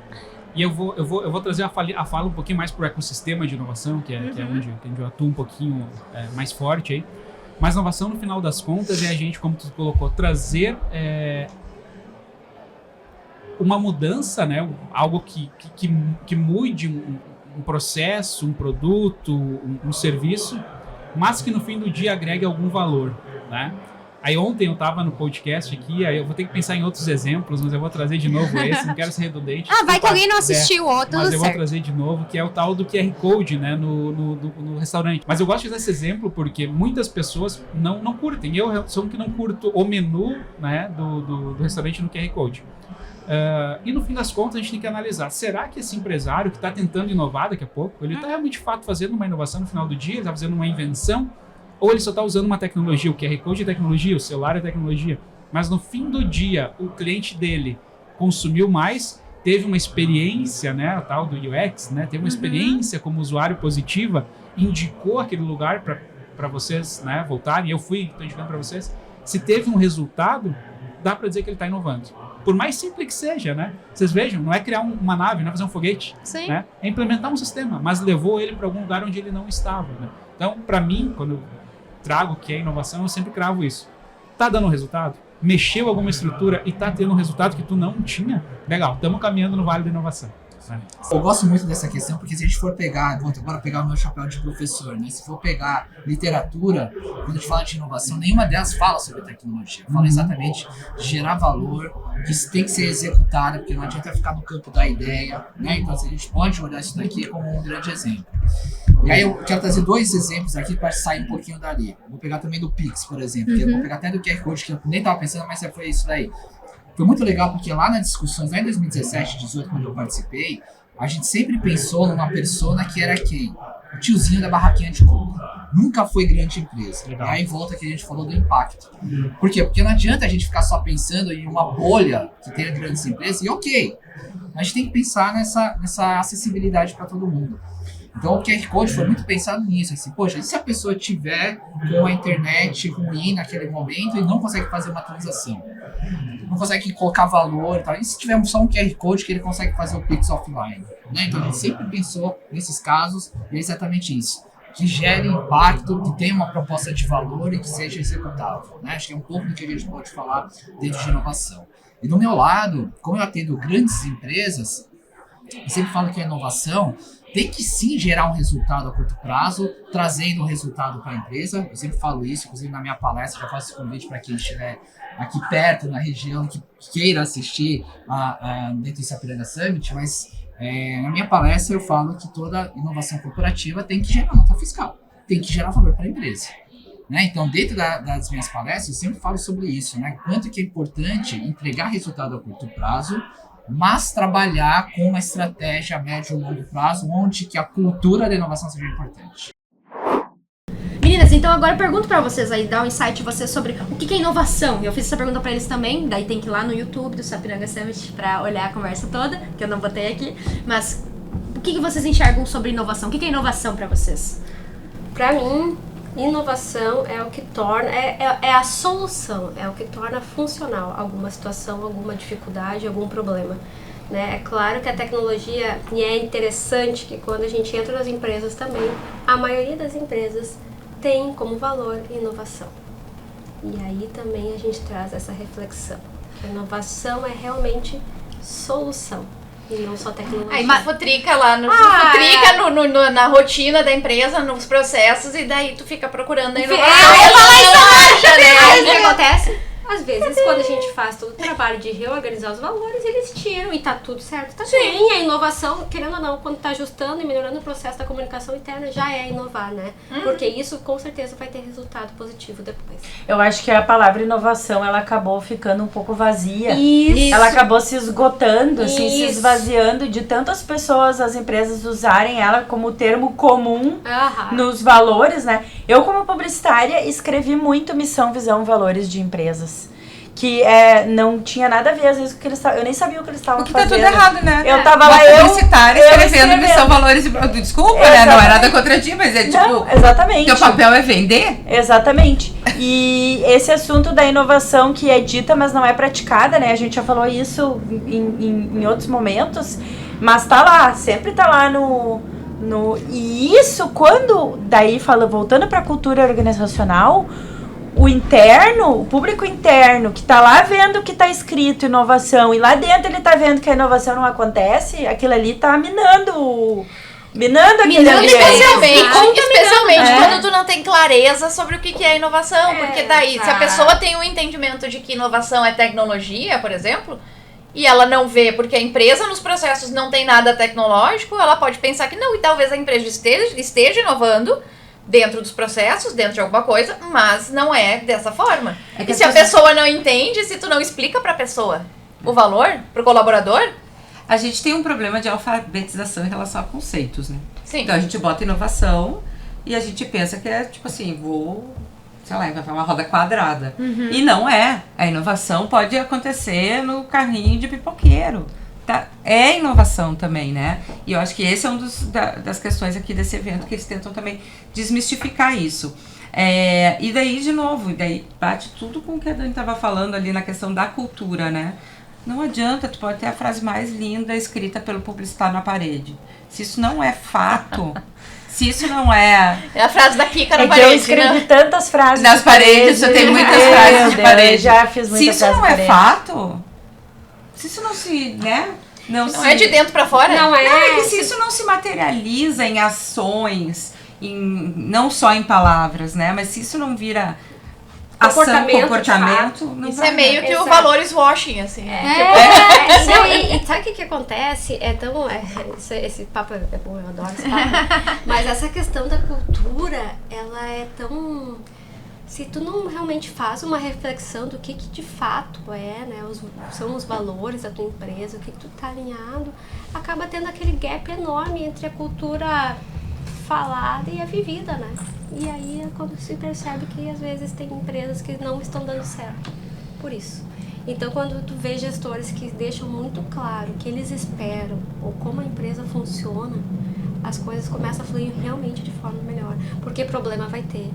e eu vou trazer a fala um pouquinho mais para o ecossistema de inovação, que é onde eu atuo um pouquinho mais forte aí. Mas inovação, no final das contas, é a gente, como tu colocou, trazer uma mudança, né? Algo que mude um processo, um produto, um serviço, mas que no fim do dia agregue algum valor, né? Aí ontem eu tava no podcast aqui, aí eu vou ter que pensar em outros exemplos, mas eu vou trazer de novo esse, não quero ser redundante. Vai que alguém não assistiu outro, mas eu vou trazer de novo, que é o tal do QR Code, né, no restaurante. Mas eu gosto de usar esse exemplo porque muitas pessoas não curtem. Eu sou um que não curto o menu, né, do restaurante no QR Code. E no fim das contas a gente tem que analisar, será que esse empresário que está tentando inovar daqui a pouco, ele está realmente de fato fazendo uma inovação no final do dia, ele está fazendo uma invenção, ou ele só está usando uma tecnologia? O QR Code é tecnologia, o celular é tecnologia, mas no fim do dia o cliente dele consumiu mais, teve uma experiência, né, a tal do UX, né, teve uma experiência como usuário positiva, indicou aquele lugar para vocês, né, voltarem, eu estou indicando para vocês, se teve um resultado, dá para dizer que ele está inovando. Por mais simples que seja, né? Vocês vejam, não é criar uma nave, não é fazer um foguete. Sim. Né? É implementar um sistema, mas levou ele para algum lugar onde ele não estava. Né? Então, para mim, quando eu trago que é inovação, eu sempre cravo isso. Tá dando resultado? Mexeu alguma estrutura e tá tendo um resultado que tu não tinha? Legal, estamos caminhando no vale da inovação. Eu gosto muito dessa questão, porque se a gente for pegar, vou agora pegar o meu chapéu de professor, né? Se for pegar literatura, quando a gente fala de inovação, nenhuma delas fala sobre tecnologia. Fala exatamente de gerar valor, que tem que ser executada, porque não adianta ficar no campo da ideia, né? Então a gente pode olhar isso daqui como um grande exemplo. E aí eu quero trazer 2 exemplos aqui para sair um pouquinho dali. Vou pegar também do Pix, por exemplo, que eu vou pegar até do QR Code, que eu nem estava pensando, mas foi isso daí. Foi muito legal porque lá nas discussões, lá em 2017, 2018, quando eu participei, a gente sempre pensou numa persona que era quem? O tiozinho da barraquinha de coco. Nunca foi grande empresa. Legal. E aí volta que a gente falou do impacto. Por quê? Porque não adianta a gente ficar só pensando em uma bolha que tenha grandes empresas, e ok, a gente tem que pensar nessa acessibilidade para todo mundo. Então o QR Code foi muito pensado nisso, assim, poxa, e se a pessoa tiver com a internet ruim naquele momento e não consegue fazer uma transação? Não consegue colocar valor e tal. E se tiver só um QR Code que ele consegue fazer o Pix offline? Né? Então a gente sempre pensou nesses casos, e é exatamente isso. Que gere impacto, que tenha uma proposta de valor e que seja executável. Né? Acho que é um pouco do que a gente pode falar dentro de inovação. E do meu lado, como eu atendo grandes empresas, eu sempre falo que a inovação tem que sim gerar um resultado a curto prazo, trazendo um resultado para a empresa. Eu sempre falo isso, inclusive na minha palestra, já faço esse convite para quem estiver aqui perto, na região, que queira assistir dentro do Sapiranga Summit, mas na minha palestra eu falo que toda inovação corporativa tem que gerar nota fiscal, tem que gerar valor para a empresa. Né? Então, dentro das minhas palestras, eu sempre falo sobre isso, né? Quanto que é importante entregar resultado a curto prazo, mas trabalhar com uma estratégia a médio e longo prazo, onde que a cultura da inovação seja importante. Meninas, então agora eu pergunto pra vocês aí, dar um insight de vocês sobre o que é inovação. Eu fiz essa pergunta pra eles também, daí tem que ir lá no YouTube do Sapiranga Summit pra olhar a conversa toda, que eu não botei aqui. Mas o que vocês enxergam sobre inovação? O que é inovação pra vocês? Pra mim, inovação é o que torna, é a solução, é o que torna funcional alguma situação, alguma dificuldade, algum problema. Né? É claro que a tecnologia, e é interessante que quando a gente entra nas empresas também, a maioria das empresas tem como valor inovação. E aí também a gente traz essa reflexão. A inovação é realmente solução. E não só tecnologia. Aí tu futrica lá, futrica na rotina da empresa, nos processos, e daí tu fica procurando a inovação. Aí o que acontece? Às vezes, quando a gente faz todo o trabalho de reorganizar os valores, eles tiram e tá tudo certo, tá bem. A inovação, querendo ou não, quando tá ajustando e melhorando o processo da comunicação interna, já é inovar, né? Porque isso, com certeza, vai ter resultado positivo depois. Eu acho que a palavra inovação, ela acabou ficando um pouco vazia. Isso. Ela acabou se esgotando, assim, se esvaziando de tantas pessoas, as empresas usarem ela como termo comum nos valores, né? Eu, como publicitária, escrevi muito missão, visão, valores de empresas. Que não tinha nada a ver, às vezes, com o que eles estavam... Eu nem sabia o que eles estavam fazendo. O que tá tudo errado, né? Eu tava lá, publicitária escrevendo missão, valores e... Desculpa, né? Não é nada contra ti, mas é tipo... Não, exatamente. Teu papel é vender? Exatamente. E esse assunto da inovação que é dita, mas não é praticada, né? A gente já falou isso em outros momentos, mas tá lá, sempre tá lá E isso, quando... Daí, voltando pra cultura organizacional... O público interno, que tá lá vendo que tá escrito inovação, e lá dentro ele tá vendo que a inovação não acontece, aquilo ali tá minando Minando aquele ambiente. Especialmente quando tu não tem clareza sobre o que é inovação. Porque daí, se a pessoa tem um entendimento de que inovação é tecnologia, por exemplo, e ela não vê, porque a empresa nos processos não tem nada tecnológico, ela pode pensar que não, e talvez a empresa esteja inovando dentro dos processos, dentro de alguma coisa, mas não é dessa forma. E se a pessoa não entende, se tu não explica pra pessoa o valor, pro colaborador... A gente tem um problema de alfabetização em relação a conceitos, né? Sim. Então a gente bota inovação e a gente pensa que é tipo assim, sei lá, inventar uma roda quadrada. E não é. A inovação pode acontecer no carrinho de pipoqueiro. Tá? É inovação também, né? E eu acho que esse é um das questões aqui desse evento, que eles tentam também desmistificar isso. E daí, de novo, bate tudo com o que a Dani estava falando ali na questão da cultura, né? Não adianta, tu pode ter a frase mais linda escrita pelo publicitário na parede. Se isso não é fato, se isso não é... É a frase da Kika na parede, eu escrevi tantas frases nas paredes, eu tenho muitas frases de parede. Já fiz muitas frases. Se isso não é fato, se isso não se, né? Não é de dentro pra fora? Não é que se isso não se materializa em ações, não só em palavras, né? Mas se isso não vira... comportamento. Não isso é meio que o valores washing, assim. E sabe o que acontece? Esse papo é bom, eu adoro esse papo. Mas essa questão da cultura, ela é tão... Se tu não realmente faz uma reflexão do que de fato né? São os valores da tua empresa, o que tu tá alinhado, acaba tendo aquele gap enorme entre a cultura falada e a vivida, né? E aí é quando se percebe que às vezes tem empresas que não estão dando certo por isso. Então quando tu vê gestores que deixam muito claro o que eles esperam ou como a empresa funciona, as coisas começam a fluir realmente de forma melhor. Porque problema vai ter,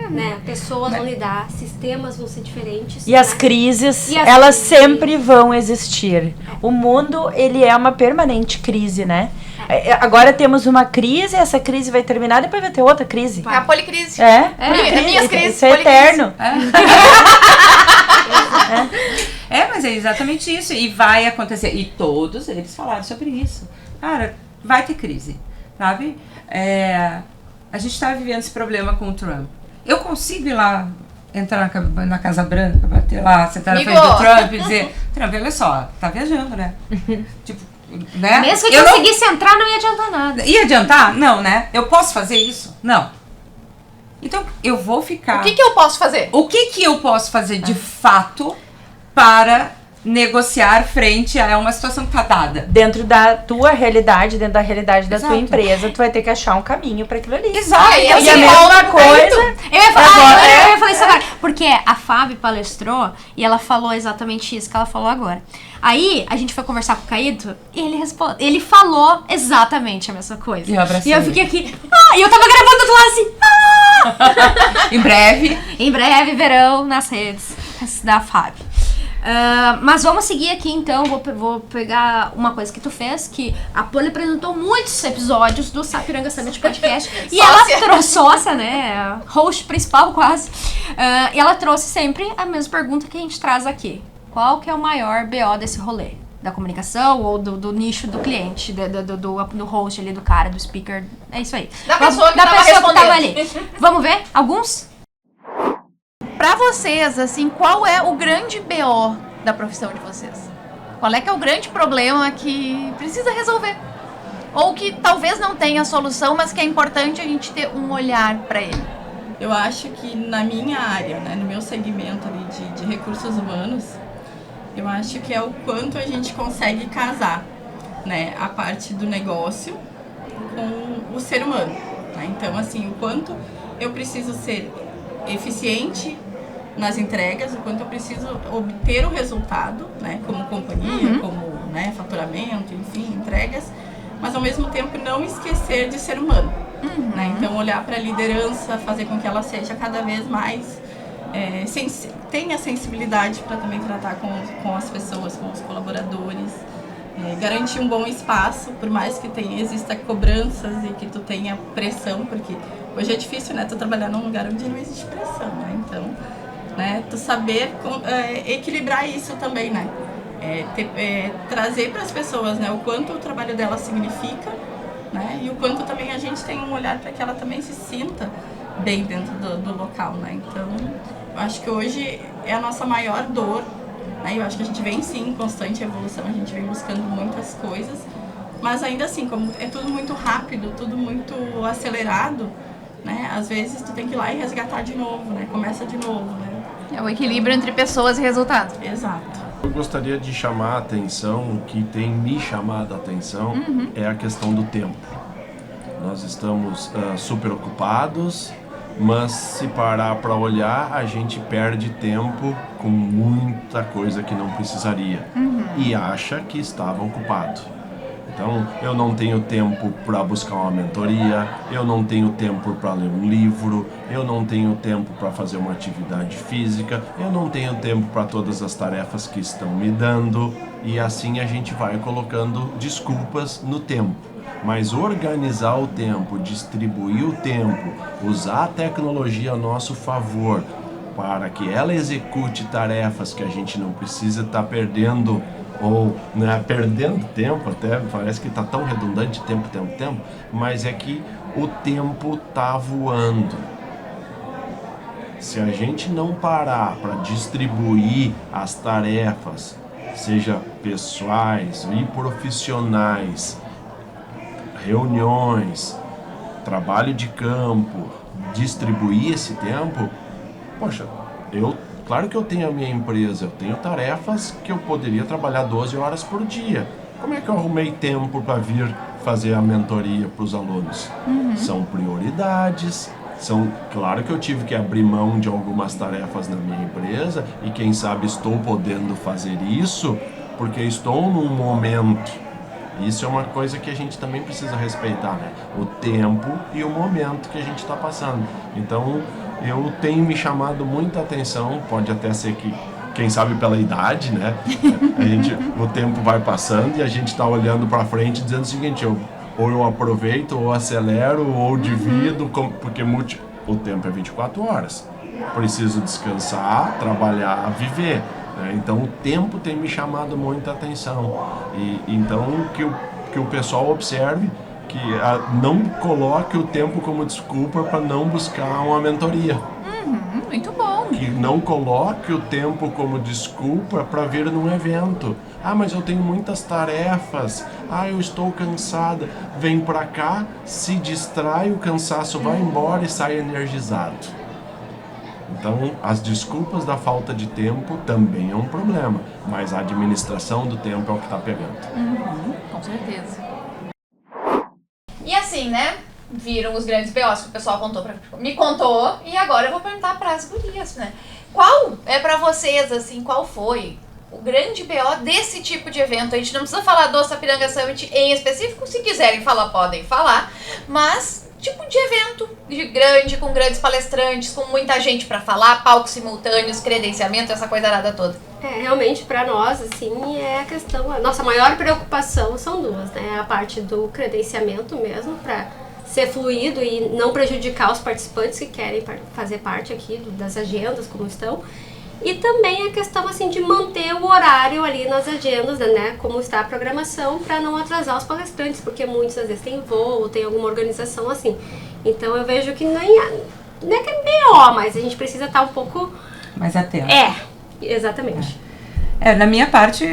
né? Pessoas vão lidar, sistemas vão ser diferentes. E as crises, elas sempre vão existir. O mundo, ele é uma permanente crise, né? Agora temos uma crise, essa crise vai terminar, depois vai ter outra crise. É a policrise. Minhas crises. Isso é eterno. Mas é exatamente isso. E vai acontecer. E todos eles falaram sobre isso. Cara, vai ter crise, sabe? A gente tá vivendo esse problema com o Trump. Eu consigo ir lá, entrar na Casa Branca, bater lá, sentar na frente do Trump e dizer, Trump, olha só, tá viajando, né? Tipo, né? Mesmo que eu conseguisse entrar, não ia adiantar nada. Ia adiantar? Não, né? Eu posso fazer isso? Não. Então, eu vou ficar... O que eu posso fazer? O que eu posso fazer de fato para negociar frente a uma situação que tá dada? Dentro da tua realidade, dentro da realidade da tua empresa, tu vai ter que achar um caminho para aquilo ali. Exato. E a mesma coisa... Eu ia falar isso agora. Porque a Fábio palestrou e ela falou exatamente isso que ela falou agora. Aí, a gente foi conversar com o Caíto e ele falou exatamente a mesma coisa. Eu abracei. E eu fiquei aqui... e eu tava gravando do lado assim... Em breve, verão nas redes da Fábio. Mas vamos seguir aqui então, vou pegar uma coisa que tu fez, que a Poli apresentou muitos episódios do Sapiranga Summit Podcast e ela trouxe sócia, né, host principal quase, e ela trouxe sempre a mesma pergunta que a gente traz aqui: qual que é o maior BO desse rolê? Da comunicação ou do nicho do cliente, do host ali, do cara, do speaker, é isso aí. Da pessoa que tava ali. Vamos ver alguns? Pra vocês, assim, qual é o grande BO da profissão de vocês? Qual é que é o grande problema que precisa resolver? Ou que talvez não tenha solução, mas que é importante a gente ter um olhar pra ele? Eu acho que na minha área, né, no meu segmento ali de recursos humanos, eu acho que é o quanto a gente consegue casar, né, a parte do negócio com o ser humano, né? Então, assim, o quanto eu preciso ser eficiente nas entregas, o quanto eu preciso obter o resultado, né, como companhia, como, né, faturamento, enfim, entregas, mas ao mesmo tempo não esquecer de ser humano, né? Então olhar para a liderança, fazer com que ela seja cada vez mais tenha sensibilidade para também tratar com as pessoas, com os colaboradores, garantir um bom espaço, por mais que exista cobranças e que tu tenha pressão, porque hoje é difícil, né, tu trabalhar num lugar onde não existe pressão, né? Então, né, tu saber equilibrar isso também, né? Trazer para as pessoas, né, o quanto o trabalho delas significa, né? e o quanto também a gente tem um olhar para que ela também se sinta bem dentro do local, né? Então, eu acho que hoje é a nossa maior dor, né? Eu acho que a gente vem sim em constante evolução, a gente vem buscando muitas coisas, mas ainda assim, como é tudo muito rápido, tudo muito acelerado, né? Às vezes tu tem que ir lá e resgatar de novo, né? Começa de novo, né? É o equilíbrio entre pessoas e resultado. Exato. Eu gostaria de chamar a atenção, o que tem me chamado a atenção é a questão do tempo. Nós estamos super ocupados, mas se parar para olhar, a gente perde tempo com muita coisa que não precisaria e acha que estava ocupado. Então, eu não tenho tempo para buscar uma mentoria, eu não tenho tempo para ler um livro, eu não tenho tempo para fazer uma atividade física, eu não tenho tempo para todas as tarefas que estão me dando, e assim a gente vai colocando desculpas no tempo. Mas organizar o tempo, distribuir o tempo, usar a tecnologia a nosso favor para que ela execute tarefas que a gente não precisa estar perdendo ou perdendo tempo, até parece que está tão redundante tempo, mas é que o tempo está voando. Se a gente não parar para distribuir as tarefas, seja pessoais e profissionais, reuniões, trabalho de campo, distribuir esse tempo, poxa, claro que eu tenho a minha empresa, eu tenho tarefas que eu poderia trabalhar 12 horas por dia. Como é que eu arrumei tempo para vir fazer a mentoria para os alunos? São prioridades, claro que eu tive que abrir mão de algumas tarefas na minha empresa e quem sabe estou podendo fazer isso porque estou num momento. Isso é uma coisa que a gente também precisa respeitar, né? O tempo e o momento que a gente está passando. Então, eu tenho me chamado muita atenção, pode até ser que, quem sabe pela idade, né? O tempo vai passando e a gente está olhando para frente dizendo o seguinte, ou eu aproveito, ou acelero, ou divido, porque o tempo é 24 horas. Preciso descansar, trabalhar, viver. Né? Então o tempo tem me chamado muita atenção. Então que o pessoal observe que não coloque o tempo como desculpa para não buscar uma mentoria. Muito bom. Que não coloque o tempo como desculpa para vir num evento. Mas eu tenho muitas tarefas. Eu estou cansada. Vem para cá, se distrai, o cansaço vai embora e sai energizado. Então, as desculpas da falta de tempo também é um problema, mas a administração do tempo é o que está pegando. Com certeza. E assim, né? Viram os grandes BOs que o pessoal me contou, e agora eu vou perguntar para as gurias, né? Qual é para vocês, assim, qual foi o grande BO desse tipo de evento? A gente não precisa falar do Sapiranga Summit em específico, se quiserem falar, podem falar, mas tipo de evento grande, com grandes palestrantes, com muita gente para falar, palcos simultâneos, credenciamento, essa coisa arada toda. Realmente para nós, assim, é a questão, a nossa maior preocupação são duas, né? A parte do credenciamento mesmo, para ser fluido e não prejudicar os participantes que querem fazer parte aqui das agendas, como estão. E também a questão, assim, de manter o horário ali nas agendas, né? Como está a programação, para não atrasar os palestrantes, porque muitas às vezes tem voo, tem alguma organização assim. Então eu vejo que não é que é BO, mas a gente precisa estar um pouco mais atento. Exatamente. Na minha parte,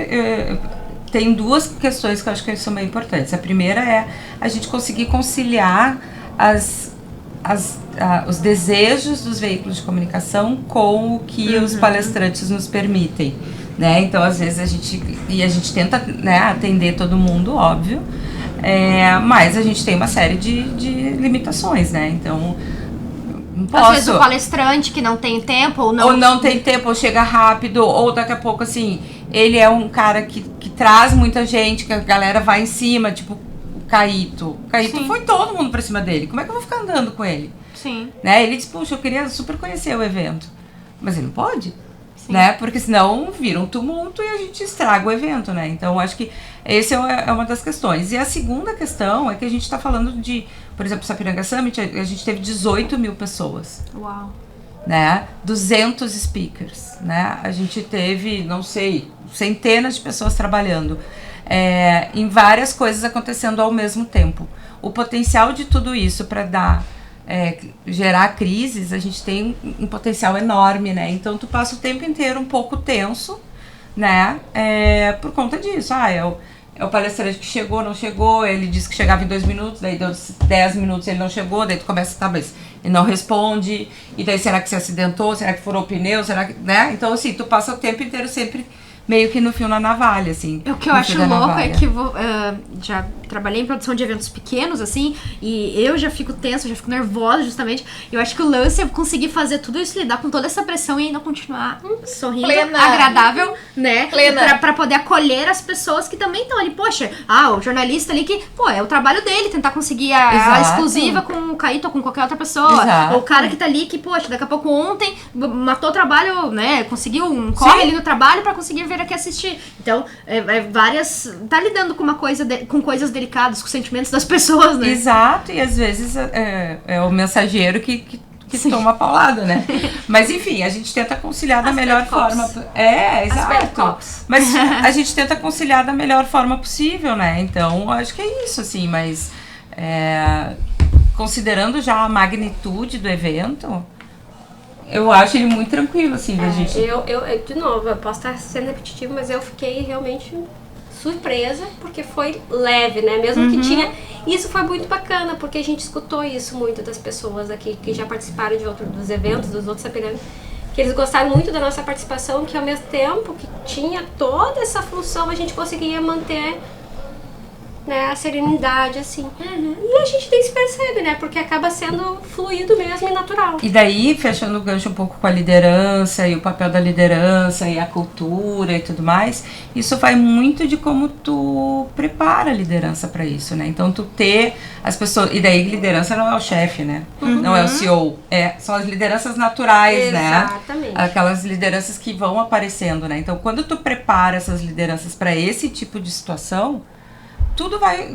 tem duas questões que eu acho que são bem importantes. A primeira é a gente conseguir conciliar os desejos dos veículos de comunicação com o que os palestrantes nos permitem, né? Então, às vezes, a gente tenta, né, atender todo mundo, óbvio, mas a gente tem uma série de limitações, né? Então, não posso... Às vezes o palestrante que não tem tempo ou não tem tempo, ou chega rápido, ou daqui a pouco, assim, ele é um cara que traz muita gente, que a galera vai em cima, tipo o Caíto. O Caíto foi todo mundo pra cima dele. Como é que eu vou ficar andando com ele? Sim. Né? Ele disse, puxa, eu queria super conhecer o evento. Mas ele não pode, né? Porque senão vira um tumulto e a gente estraga o evento, né? Então, acho que essa é uma das questões. E a segunda questão é que a gente está falando de, por exemplo, o Sapiranga Summit, a gente teve 18 mil pessoas. Uau! Né? 200 speakers, né? A gente teve, não sei, centenas de pessoas trabalhando, em várias coisas acontecendo ao mesmo tempo. o potencial de tudo isso para dar, gerar crises, a gente tem um potencial enorme, né? Então tu passa o tempo inteiro um pouco tenso, né? Por conta disso. É o palestrante que chegou, não chegou, ele disse que chegava em 2 minutos, daí deu 10 minutos ele não chegou, daí tu começa, tá, mas ele não responde, e daí será que se acidentou, será que furou o pneu, será que, né? Então, assim, tu passa o tempo inteiro sempre meio que no fio na navalha, assim. O que eu acho louco é que já trabalhei em produção de eventos pequenos, assim, e eu já fico tensa, já fico nervosa, justamente. Eu acho que o lance é conseguir fazer tudo isso, lidar com toda essa pressão e ainda continuar sorrindo, agradável, né? Pra poder acolher as pessoas que também estão ali. Poxa, o jornalista ali que, é o trabalho dele, tentar conseguir a exclusiva com o Caíto ou com qualquer outra pessoa. Exato. Ou o cara que tá ali que, poxa, daqui a pouco ontem matou o trabalho, né? Conseguiu um corre ali no trabalho pra conseguir vir aqui assistir. Então, tá lidando com com coisas delicadas, com sentimentos das pessoas, né? Exato, e às vezes é o mensageiro que toma a paulada, né? Mas enfim, a gente tenta conciliar da melhor forma. Exato. Mas a gente tenta conciliar da melhor forma possível, né? Então, acho que é isso, assim, mas considerando já a magnitude do evento, eu acho ele muito tranquilo, assim, da gente. De novo, eu posso estar sendo repetitivo, mas eu fiquei realmente surpresa, porque foi leve, né? Mesmo que tinha... Isso foi muito bacana, porque a gente escutou isso muito das pessoas aqui, que já participaram dos eventos, dos outros Sapiranga, que eles gostaram muito da nossa participação, que ao mesmo tempo que tinha toda essa função, a gente conseguia manter, né, a serenidade, assim. E a gente nem se percebe, né? Porque acaba sendo fluido mesmo e natural. E daí, fechando o gancho um pouco com a liderança e o papel da liderança e a cultura e tudo mais, isso vai muito de como tu prepara a liderança para isso, né? Então, tu ter as pessoas... E daí, liderança não é o chefe, né? Não é o CEO. São as lideranças naturais, né? Exatamente. Aquelas lideranças que vão aparecendo, né? Então, quando tu prepara essas lideranças para esse tipo de situação,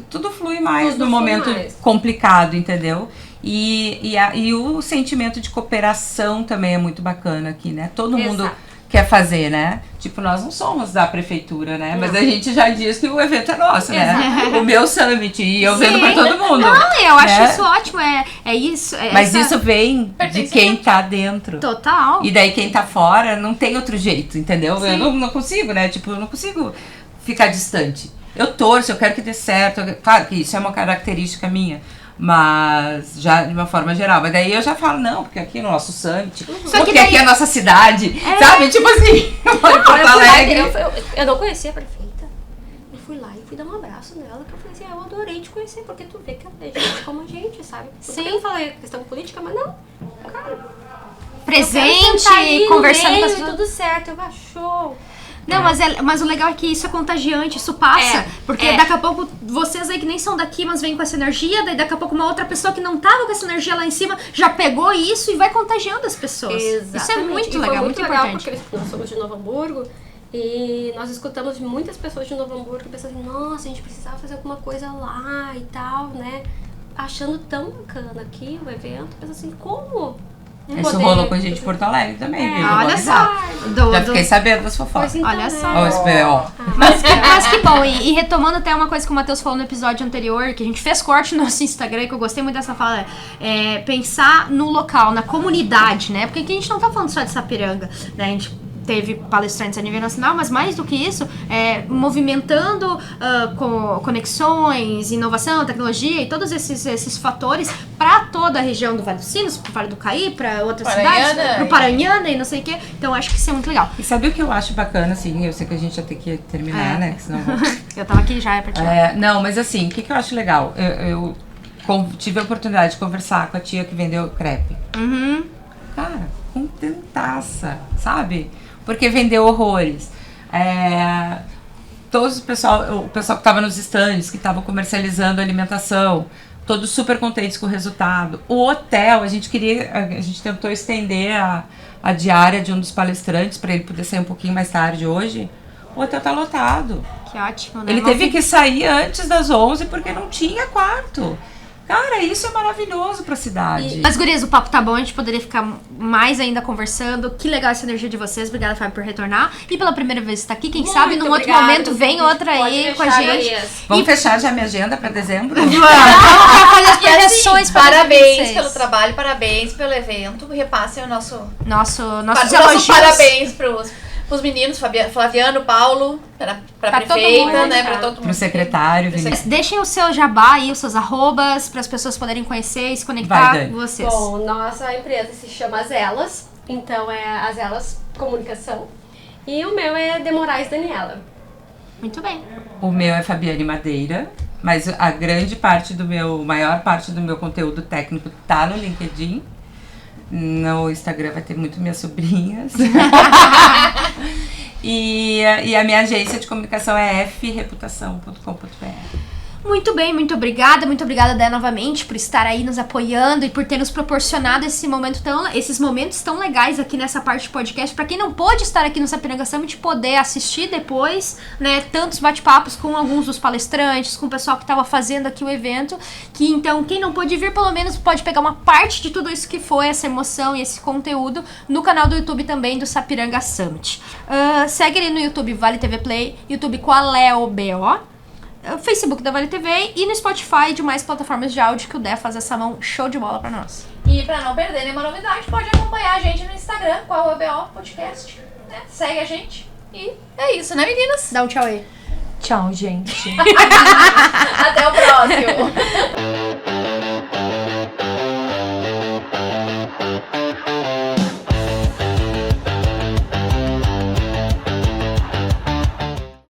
tudo flui mais no momento complicado, entendeu? E o sentimento de cooperação também é muito bacana aqui, né? Todo mundo quer fazer, né? Tipo, nós não somos da prefeitura, né? Mas a gente já diz que o evento é nosso, né? O meu summit, e eu vendo pra todo mundo. Não, eu acho isso ótimo, é isso. Mas isso vem de quem tá dentro. Total. E daí quem tá fora não tem outro jeito, entendeu? Eu não consigo, né? Tipo, eu não consigo ficar distante. Eu torço, eu quero que dê certo. Claro que isso é uma característica minha, mas já de uma forma geral. Mas daí eu já falo, não, porque aqui é o nosso summit, porque aqui é a nossa cidade, sabe? Tipo assim, eu moro em Porto Alegre. Eu não conhecia a prefeita. Eu fui lá e fui dar um abraço nela, que eu falei assim, eu adorei te conhecer, porque tu vê que é gente como a gente, sabe? Sim. Eu não falei questão política, mas não, cara. Presente, conversando com as pessoas. Tudo certo, eu acho. Não, mas o legal é que isso é contagiante, isso passa. Porque daqui a pouco, vocês aí que nem são daqui, mas vêm com essa energia, daí daqui a pouco uma outra pessoa que não tava com essa energia lá em cima, já pegou isso e vai contagiando as pessoas. Exatamente. Isso é muito legal, muito importante. Porque nós somos de Novo Hamburgo e nós escutamos muitas pessoas de Novo Hamburgo pensando assim, nossa, a gente precisava fazer alguma coisa lá e tal, né? Achando tão bacana aqui o evento, pensa assim, como? Isso rolou com a gente de Porto Alegre também, viu? Olha só. Já fiquei sabendo das fofocas. Então, olha só. Olha o SPO. Mas que bom. E retomando até uma coisa que o Matheus falou no episódio anterior, que a gente fez corte no nosso Instagram, que eu gostei muito dessa fala, pensar no local, na comunidade, né? Porque aqui a gente não tá falando só de Sapiranga, né? A gente teve palestrantes a nível nacional, mas mais do que isso, movimentando conexões, inovação, tecnologia e todos esses fatores para toda a região do Vale dos Sinos, pro Vale do Caí, para outras cidades, pro Paranhana e não sei o quê. Então acho que isso é muito legal. E sabe o que eu acho bacana, assim? Eu sei que a gente já tem que terminar, né? Senão eu tava aqui já, pra tirar. Não, mas assim, o que eu acho legal? Eu tive a oportunidade de conversar com a tia que vendeu crepe. Cara, contentaça, sabe? Porque vendeu horrores. O pessoal que estava nos estandes, que estavam comercializando alimentação, todos super contentes com o resultado. O hotel, a gente tentou estender a diária de um dos palestrantes para ele poder sair um pouquinho mais tarde hoje. O hotel tá lotado. Que ótimo, né? Ele teve que sair antes das 11 porque não tinha quarto. Cara, isso é maravilhoso pra cidade. Mas, gurias, o papo tá bom, a gente poderia ficar mais ainda conversando. Que legal essa energia de vocês. Obrigada, Fábio, por retornar. E pela primeira vez estar aqui. Quem sabe num outro momento vem outra aí com a gente. Vamos fechar já minha agenda pra dezembro? Vamos fazer as projeções para parabéns pelo trabalho, parabéns pelo evento. Repassem o nossos parabéns pros meninos, Flaviano, Paulo, pra prefeita, né, pra todo mundo. Pro secretário. Deixem o seu jabá aí, os seus arrobas, para as pessoas poderem conhecer e se conectar com vocês. Bom, nossa empresa se chama As Elas, então é As Elas Comunicação. E o meu é De Moraes Daniela. Muito bem. O meu é Fabiane Madeira, mas a maior parte do meu conteúdo técnico tá no LinkedIn. No Instagram vai ter muito minhas sobrinhas. E a minha agência de comunicação é freputação.com.br. Muito bem, muito obrigada, Dé, novamente, por estar aí nos apoiando e por ter nos proporcionado esses momentos tão legais aqui nessa parte de podcast. Pra quem não pôde estar aqui no Sapiranga Summit, poder assistir depois, né, tantos bate-papos com alguns dos palestrantes, com o pessoal que estava fazendo aqui o evento, que então, quem não pôde vir, pelo menos pode pegar uma parte de tudo isso que foi, essa emoção e esse conteúdo, no canal do YouTube também do Sapiranga Summit. Segue ali no YouTube Vale TV Play, YouTube Qual é o BO, Facebook da Vale TV e no Spotify e demais plataformas de áudio que o Dé faz essa mão show de bola pra nós. E pra não perder nenhuma novidade, pode acompanhar a gente no Instagram, Qual é o BO Podcast, né? Segue a gente e é isso, né, meninas? Dá um tchau aí. Tchau, gente.